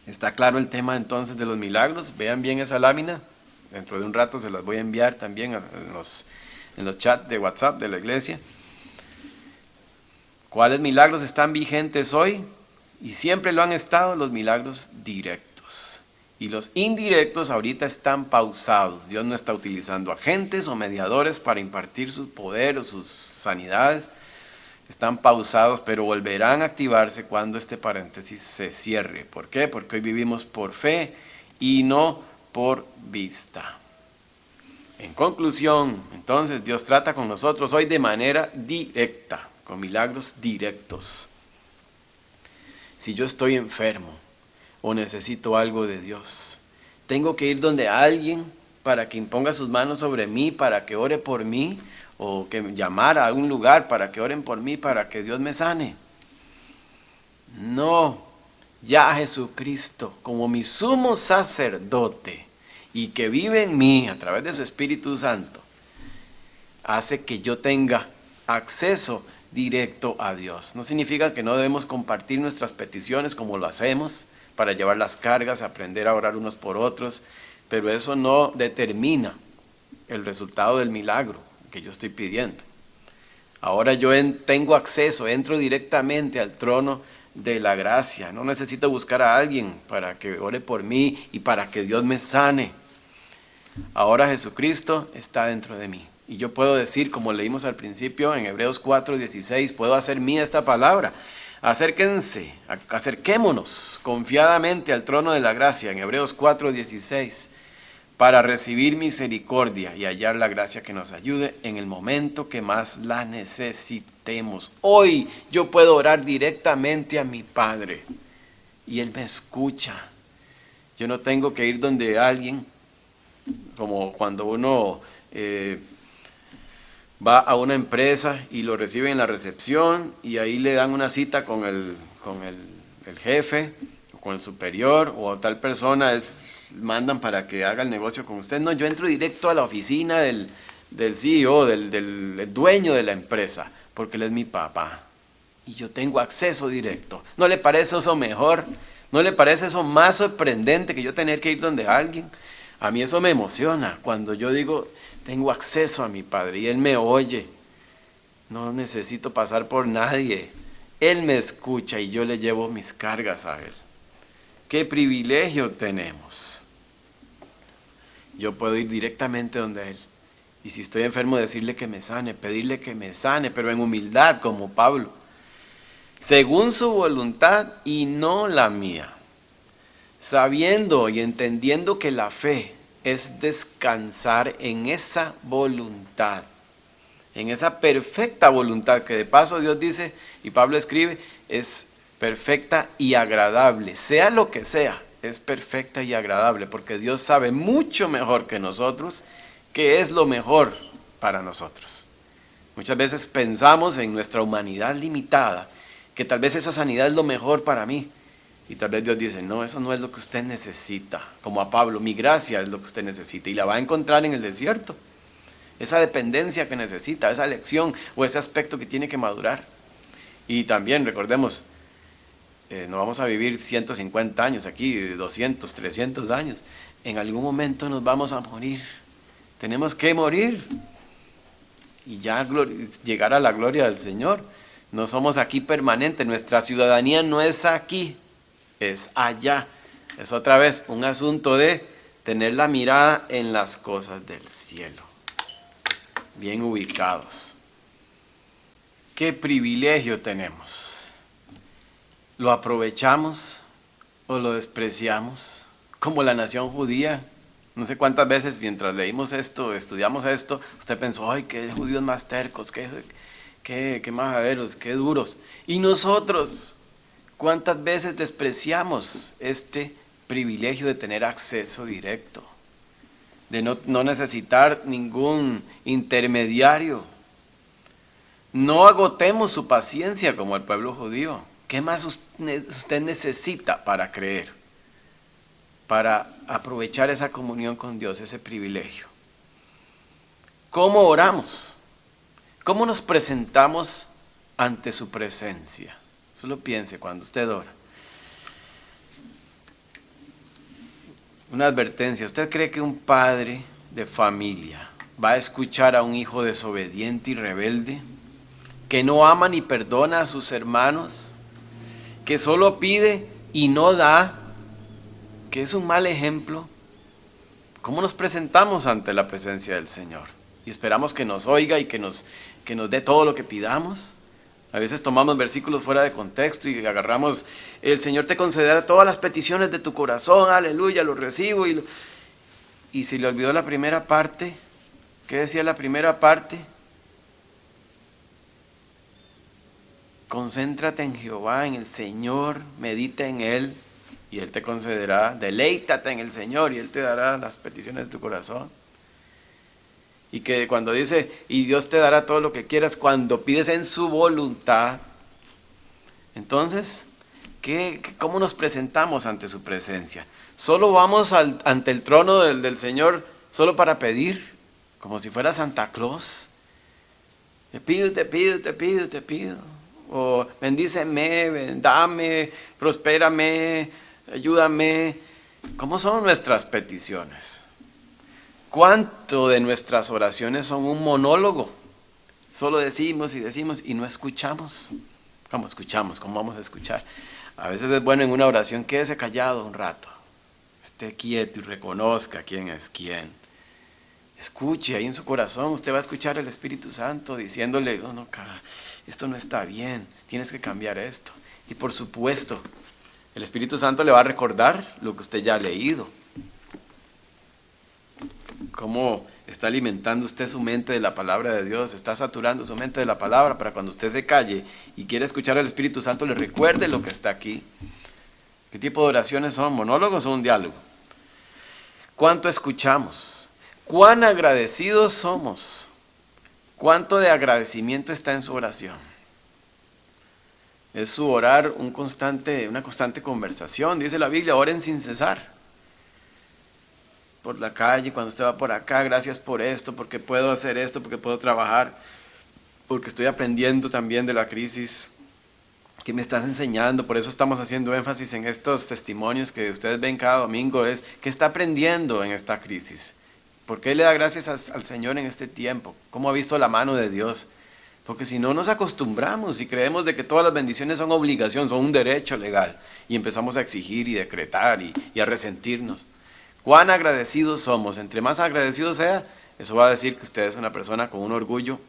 ¿Está claro el tema entonces de los milagros? Vean bien esa lámina. Dentro de un rato se las voy a enviar también en los chats de WhatsApp de la iglesia. ¿Cuáles milagros están vigentes hoy? Y siempre lo han estado, los milagros directos. Y los indirectos ahorita están pausados. Dios no está utilizando agentes o mediadores para impartir su poder o sus sanidades. Están pausados, pero volverán a activarse cuando este paréntesis se cierre. ¿Por qué? Porque hoy vivimos por fe y no por vista. En conclusión, entonces Dios trata con nosotros hoy de manera directa, con milagros directos. Si yo estoy enfermo o necesito algo de Dios, tengo que ir donde alguien para que imponga sus manos sobre mí, para que ore por mí, o que llamar a un lugar para que oren por mí, para que Dios me sane. No, ya Jesucristo, como mi sumo sacerdote, y que vive en mí a través de su Espíritu Santo, hace que yo tenga acceso directo a Dios. No significa que no debemos compartir nuestras peticiones como lo hacemos, para llevar las cargas, aprender a orar unos por otros, pero eso no determina el resultado del milagro que yo estoy pidiendo. Ahora yo tengo acceso, entro directamente al trono de la gracia. No necesito buscar a alguien para que ore por mí y para que Dios me sane. Ahora Jesucristo está dentro de mí. Y yo puedo decir, como leímos al principio en Hebreos 4:16, puedo hacer mía esta palabra. Acerquémonos confiadamente al trono de la gracia en Hebreos 4:16 para recibir misericordia y hallar la gracia que nos ayude en el momento que más la necesitemos. Hoy yo puedo orar directamente a mi Padre y Él me escucha. Yo no tengo que ir donde alguien, como cuando uno va a una empresa y lo recibe en la recepción y ahí le dan una cita con el jefe o con el superior o tal persona, mandan para que haga el negocio con usted. No, yo entro directo a la oficina del CEO, del dueño de la empresa, porque él es mi papá y yo tengo acceso directo. ¿No le parece eso mejor? ¿No le parece eso más sorprendente que yo tener que ir donde alguien? A mí eso me emociona cuando yo digo, tengo acceso a mi Padre y Él me oye. No necesito pasar por nadie. Él me escucha y yo le llevo mis cargas a Él. ¡Qué privilegio tenemos! Yo puedo ir directamente donde Él. Y si estoy enfermo, decirle que me sane, pedirle que me sane, pero en humildad como Pablo. Según su voluntad y no la mía. Sabiendo y entendiendo que la fe es descansar en esa voluntad, en esa perfecta voluntad que de paso Dios dice, y Pablo escribe, es perfecta y agradable. Sea lo que sea, es perfecta y agradable, porque Dios sabe mucho mejor que nosotros qué es lo mejor para nosotros. Muchas veces pensamos en nuestra humanidad limitada, que tal vez esa sanidad es lo mejor para mí. Y tal vez Dios dice, no, eso no es lo que usted necesita. Como a Pablo, mi gracia es lo que usted necesita. Y la va a encontrar en el desierto. Esa dependencia que necesita, esa lección o ese aspecto que tiene que madurar. Y también recordemos, no vamos a vivir 150 años aquí, 200, 300 años. En algún momento nos vamos a morir. Tenemos que morir. Y ya llegar a la gloria del Señor. No somos aquí permanentes. Nuestra ciudadanía no es aquí. Es allá. Es otra vez un asunto de tener la mirada en las cosas del cielo. Bien ubicados. ¿Qué privilegio tenemos? ¿Lo aprovechamos o lo despreciamos? Como la nación judía. No sé cuántas veces mientras leímos esto, estudiamos esto, usted pensó, ay, qué judíos más tercos, qué majaderos, qué duros. Y nosotros, ¿cuántas veces despreciamos este privilegio de tener acceso directo? De no necesitar ningún intermediario. No agotemos su paciencia como el pueblo judío. ¿Qué más usted necesita para creer? Para aprovechar esa comunión con Dios, ese privilegio. ¿Cómo oramos? ¿Cómo nos presentamos ante su presencia? Solo piense cuando usted ora. Una advertencia, ¿usted cree que un padre de familia va a escuchar a un hijo desobediente y rebelde, que no ama ni perdona a sus hermanos, que solo pide y no da, que es un mal ejemplo? ¿Cómo nos presentamos ante la presencia del Señor? Y esperamos que nos oiga y que nos dé todo lo que pidamos. A veces tomamos versículos fuera de contexto y agarramos, el Señor te concederá todas las peticiones de tu corazón, aleluya, lo recibo. Y se le olvidó la primera parte. ¿Qué decía la primera parte? Concéntrate en Jehová, en el Señor, medita en Él y Él te concederá. Deleítate en el Señor y Él te dará las peticiones de tu corazón. Y que cuando dice, y Dios te dará todo lo que quieras, cuando pides en su voluntad. Entonces, ¿cómo nos presentamos ante su presencia? ¿Solo vamos ante el trono del Señor solo para pedir? Como si fuera Santa Claus. Te pido, te pido, te pido, te pido. O bendíceme, dame, prospérame, ayúdame. ¿Cómo son nuestras peticiones? ¿Cuánto de nuestras oraciones son un monólogo? Solo decimos y no escuchamos. ¿Cómo escuchamos? ¿Cómo vamos a escuchar? A veces es bueno en una oración, quédese callado un rato. Esté quieto y reconozca quién es quién. Escuche ahí en su corazón, usted va a escuchar al Espíritu Santo diciéndole, no, esto no está bien, tienes que cambiar esto. Y por supuesto, el Espíritu Santo le va a recordar lo que usted ya ha leído. ¿Cómo está alimentando usted su mente de la palabra de Dios? Está saturando su mente de la palabra para cuando usted se calle y quiere escuchar al Espíritu Santo, le recuerde lo que está aquí. ¿Qué tipo de oraciones son? ¿Monólogos o un diálogo? ¿Cuánto escuchamos? ¿Cuán agradecidos somos? ¿Cuánto de agradecimiento está en su oración? Es su orar una constante conversación. Dice la Biblia, oren sin cesar. Por la calle, cuando usted va por acá, gracias por esto, porque puedo hacer esto, porque puedo trabajar, porque estoy aprendiendo también de la crisis que me estás enseñando. Por eso estamos haciendo énfasis en estos testimonios que ustedes ven cada domingo, es que está aprendiendo en esta crisis. ¿Por qué le da gracias al Señor en este tiempo? ¿Cómo ha visto la mano de Dios? Porque si no nos acostumbramos y creemos de que todas las bendiciones son obligación, son un derecho legal, y empezamos a exigir y decretar y a resentirnos. ¿Cuán agradecidos somos? Entre más agradecido sea, eso va a decir que usted es una persona con un orgullo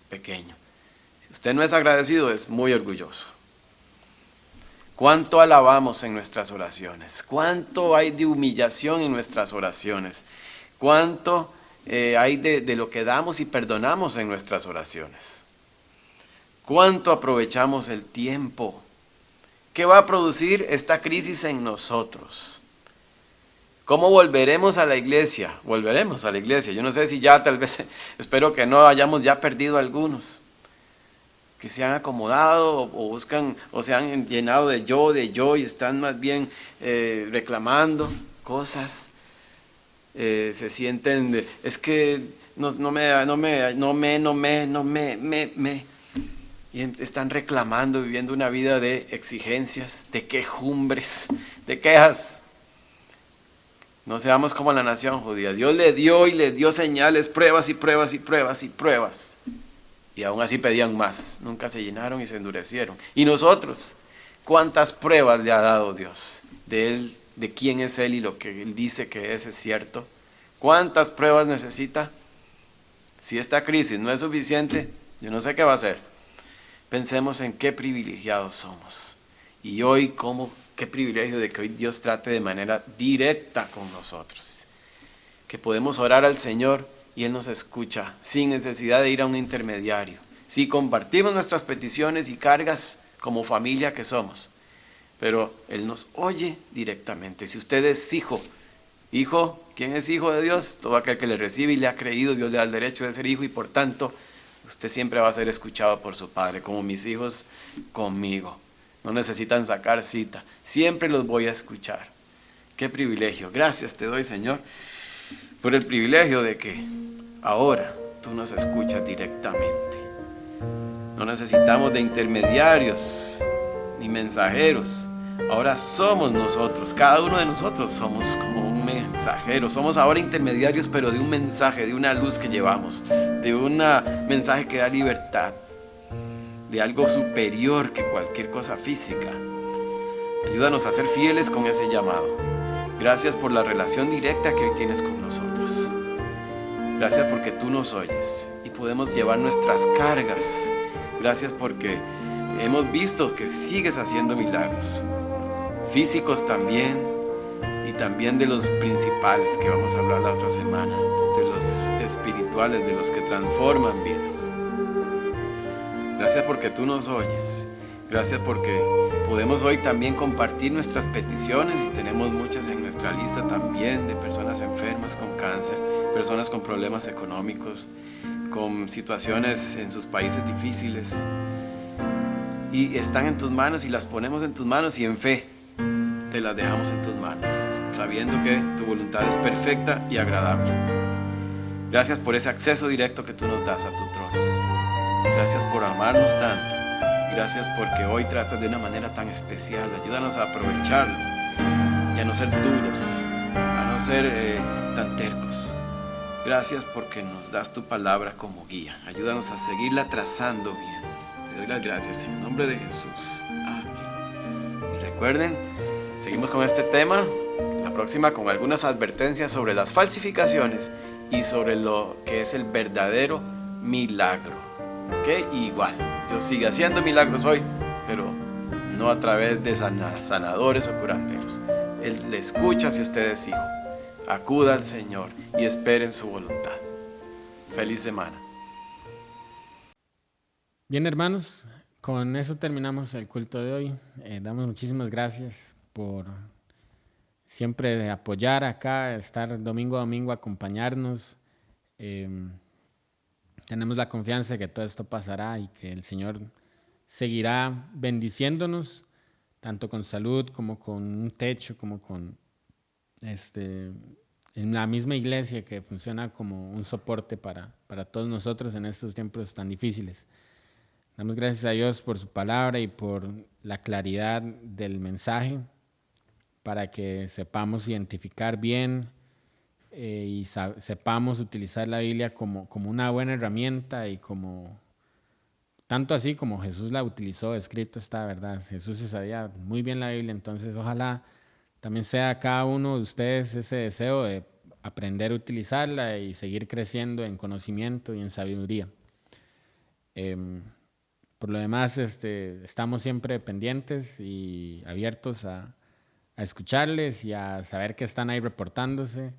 pequeño. Si usted no es agradecido, es muy orgulloso. ¿Cuánto alabamos en nuestras oraciones? ¿Cuánto hay de humillación en nuestras oraciones? ¿Cuánto hay de lo que damos y perdonamos en nuestras oraciones? ¿Cuánto aprovechamos el tiempo? ¿Qué va a producir esta crisis en nosotros? ¿Cómo volveremos a la iglesia? Volveremos a la iglesia. Yo no sé si ya tal vez, espero que no hayamos ya perdido algunos. Que se han acomodado o buscan o se han llenado de yo y están más bien reclamando cosas. Se sienten, es que no me. Y están reclamando, viviendo una vida de exigencias, de quejumbres, de quejas. No seamos como la nación judía. Dios le dio y le dio señales, pruebas y pruebas y pruebas y pruebas. Y aún así pedían más. Nunca se llenaron y se endurecieron. Y nosotros, ¿cuántas pruebas le ha dado Dios? De Él, de quién es Él y lo que Él dice que es cierto. ¿Cuántas pruebas necesita? Si esta crisis no es suficiente, yo no sé qué va a hacer. Pensemos en qué privilegiados somos. Y hoy, qué privilegio de que hoy Dios trate de manera directa con nosotros. Que podemos orar al Señor y Él nos escucha sin necesidad de ir a un intermediario. Sí, compartimos nuestras peticiones y cargas como familia que somos, pero Él nos oye directamente. Si usted es hijo, ¿quién es hijo de Dios? Todo aquel que le recibe y le ha creído, Dios le da el derecho de ser hijo y por tanto, usted siempre va a ser escuchado por su Padre, como mis hijos conmigo. No necesitan sacar cita, siempre los voy a escuchar. Qué privilegio. Gracias te doy, Señor, por el privilegio de que ahora tú nos escuchas directamente. No necesitamos de intermediarios ni mensajeros. Ahora somos nosotros, cada uno de nosotros somos como un mensajero. Somos ahora intermediarios, pero de un mensaje, de una luz que llevamos, de un mensaje que da libertad, de algo superior que cualquier cosa física. Ayúdanos a ser fieles con ese llamado. Gracias por la relación directa que hoy tienes con nosotros. Gracias porque tú nos oyes y podemos llevar nuestras cargas. Gracias porque hemos visto que sigues haciendo milagros, físicos también, y también de los principales que vamos a hablar la otra semana, de los espirituales, de los que transforman vidas. Gracias porque tú nos oyes. Gracias porque podemos hoy también compartir nuestras peticiones, y tenemos muchas en nuestra lista también, de personas enfermas con cáncer, personas con problemas económicos, con situaciones en sus países difíciles, y están en tus manos y las ponemos en tus manos, y en fe te las dejamos en tus manos, sabiendo que tu voluntad es perfecta y agradable. Gracias por ese acceso directo que tú nos das a tu trono. Gracias por amarnos tanto. Gracias porque hoy tratas de una manera tan especial. Ayúdanos a aprovecharlo y a no ser duros, a no ser tan tercos. Gracias porque nos das tu palabra como guía. Ayúdanos a seguirla trazando bien. Te doy las gracias en el nombre de Jesús. Amén. Y recuerden, seguimos con este tema la próxima con algunas advertencias sobre las falsificaciones y sobre lo que es el verdadero milagro. ¿Ok? Igual, Dios sigue haciendo milagros hoy, pero no a través de sanadores o curanderos. Él le escucha si usted es hijo. Acuda al Señor y esperen su voluntad. Feliz semana. Bien, hermanos, con eso terminamos el culto de hoy. Damos muchísimas gracias por siempre apoyar acá, estar domingo a domingo, acompañarnos. Tenemos la confianza de que todo esto pasará y que el Señor seguirá bendiciéndonos, tanto con salud como con un techo, como con en la misma iglesia, que funciona como un soporte para todos nosotros en estos tiempos tan difíciles. Damos gracias a Dios por su palabra y por la claridad del mensaje, para que sepamos identificar bien y sepamos utilizar la Biblia como una buena herramienta, y como tanto así como Jesús la utilizó. Escrito está, ¿verdad? Jesús se sabía muy bien la Biblia. Entonces ojalá también sea cada uno de ustedes ese deseo de aprender a utilizarla y seguir creciendo en conocimiento y en sabiduría. Por lo demás, estamos siempre pendientes y abiertos a escucharles y a saber que están ahí reportándose.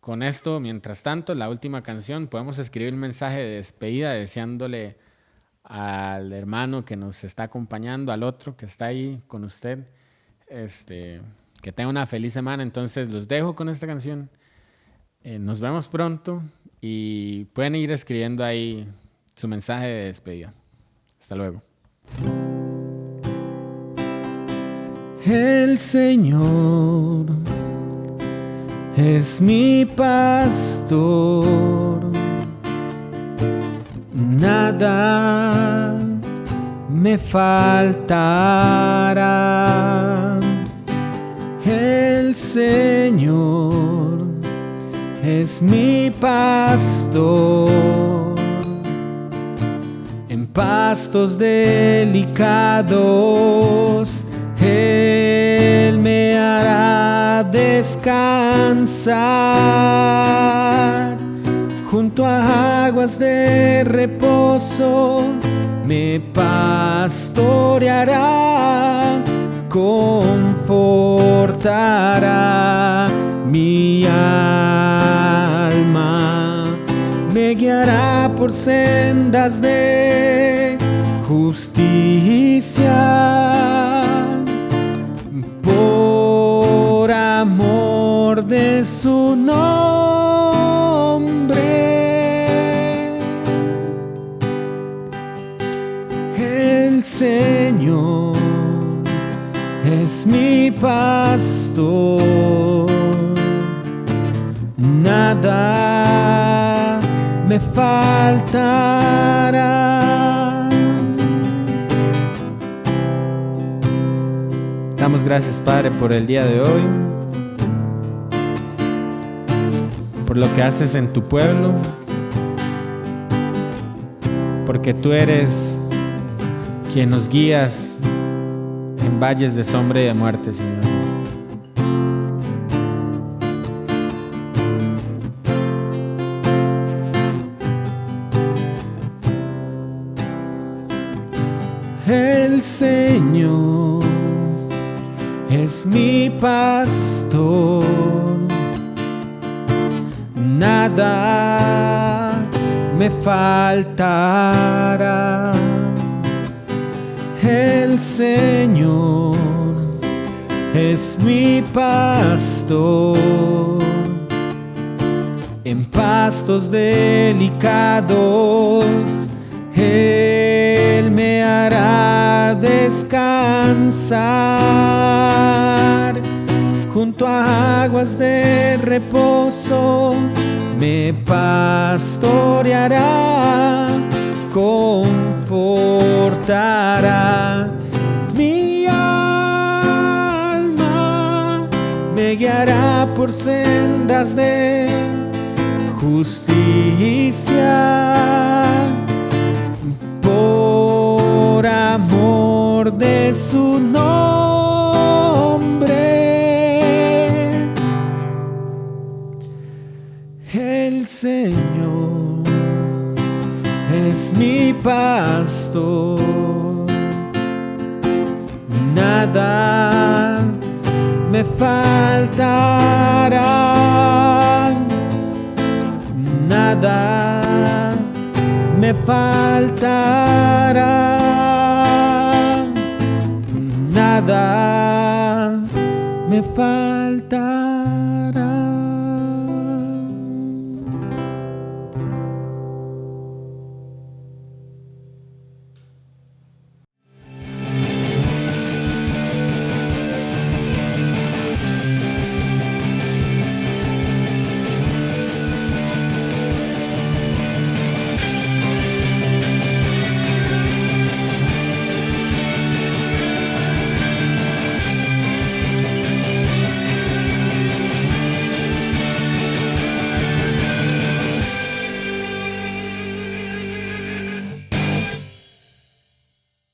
Con esto, mientras tanto, la última canción, podemos escribir un mensaje de despedida deseándole al hermano que nos está acompañando, al otro que está ahí con usted, que tenga una feliz semana. Entonces los dejo con esta canción. Nos vemos pronto y pueden ir escribiendo ahí su mensaje de despedida. Hasta luego. El Señor es mi pastor, nada me faltará. El Señor es mi pastor, en pastos delicados Él me hará descansar, junto a aguas de reposo me pastoreará, confortará mi alma, me guiará por sendas de justicia, por amor de su nombre. El Señor es mi pastor, nada me faltará. Damos gracias, Padre, por el día de hoy, por lo que haces en tu pueblo, porque tú eres quien nos guías en valles de sombra y de muerte, Señor. El Señor es mi pastor, nada me faltará. El Señor es mi pastor, en pastos delicados Él me hará descansar, junto a aguas de reposo me pastoreará, confortará mi alma, me guiará por sendas de justicia, por amor de su nombre. El Señor es mi pastor, nada me faltará, nada me faltará, nada me faltará.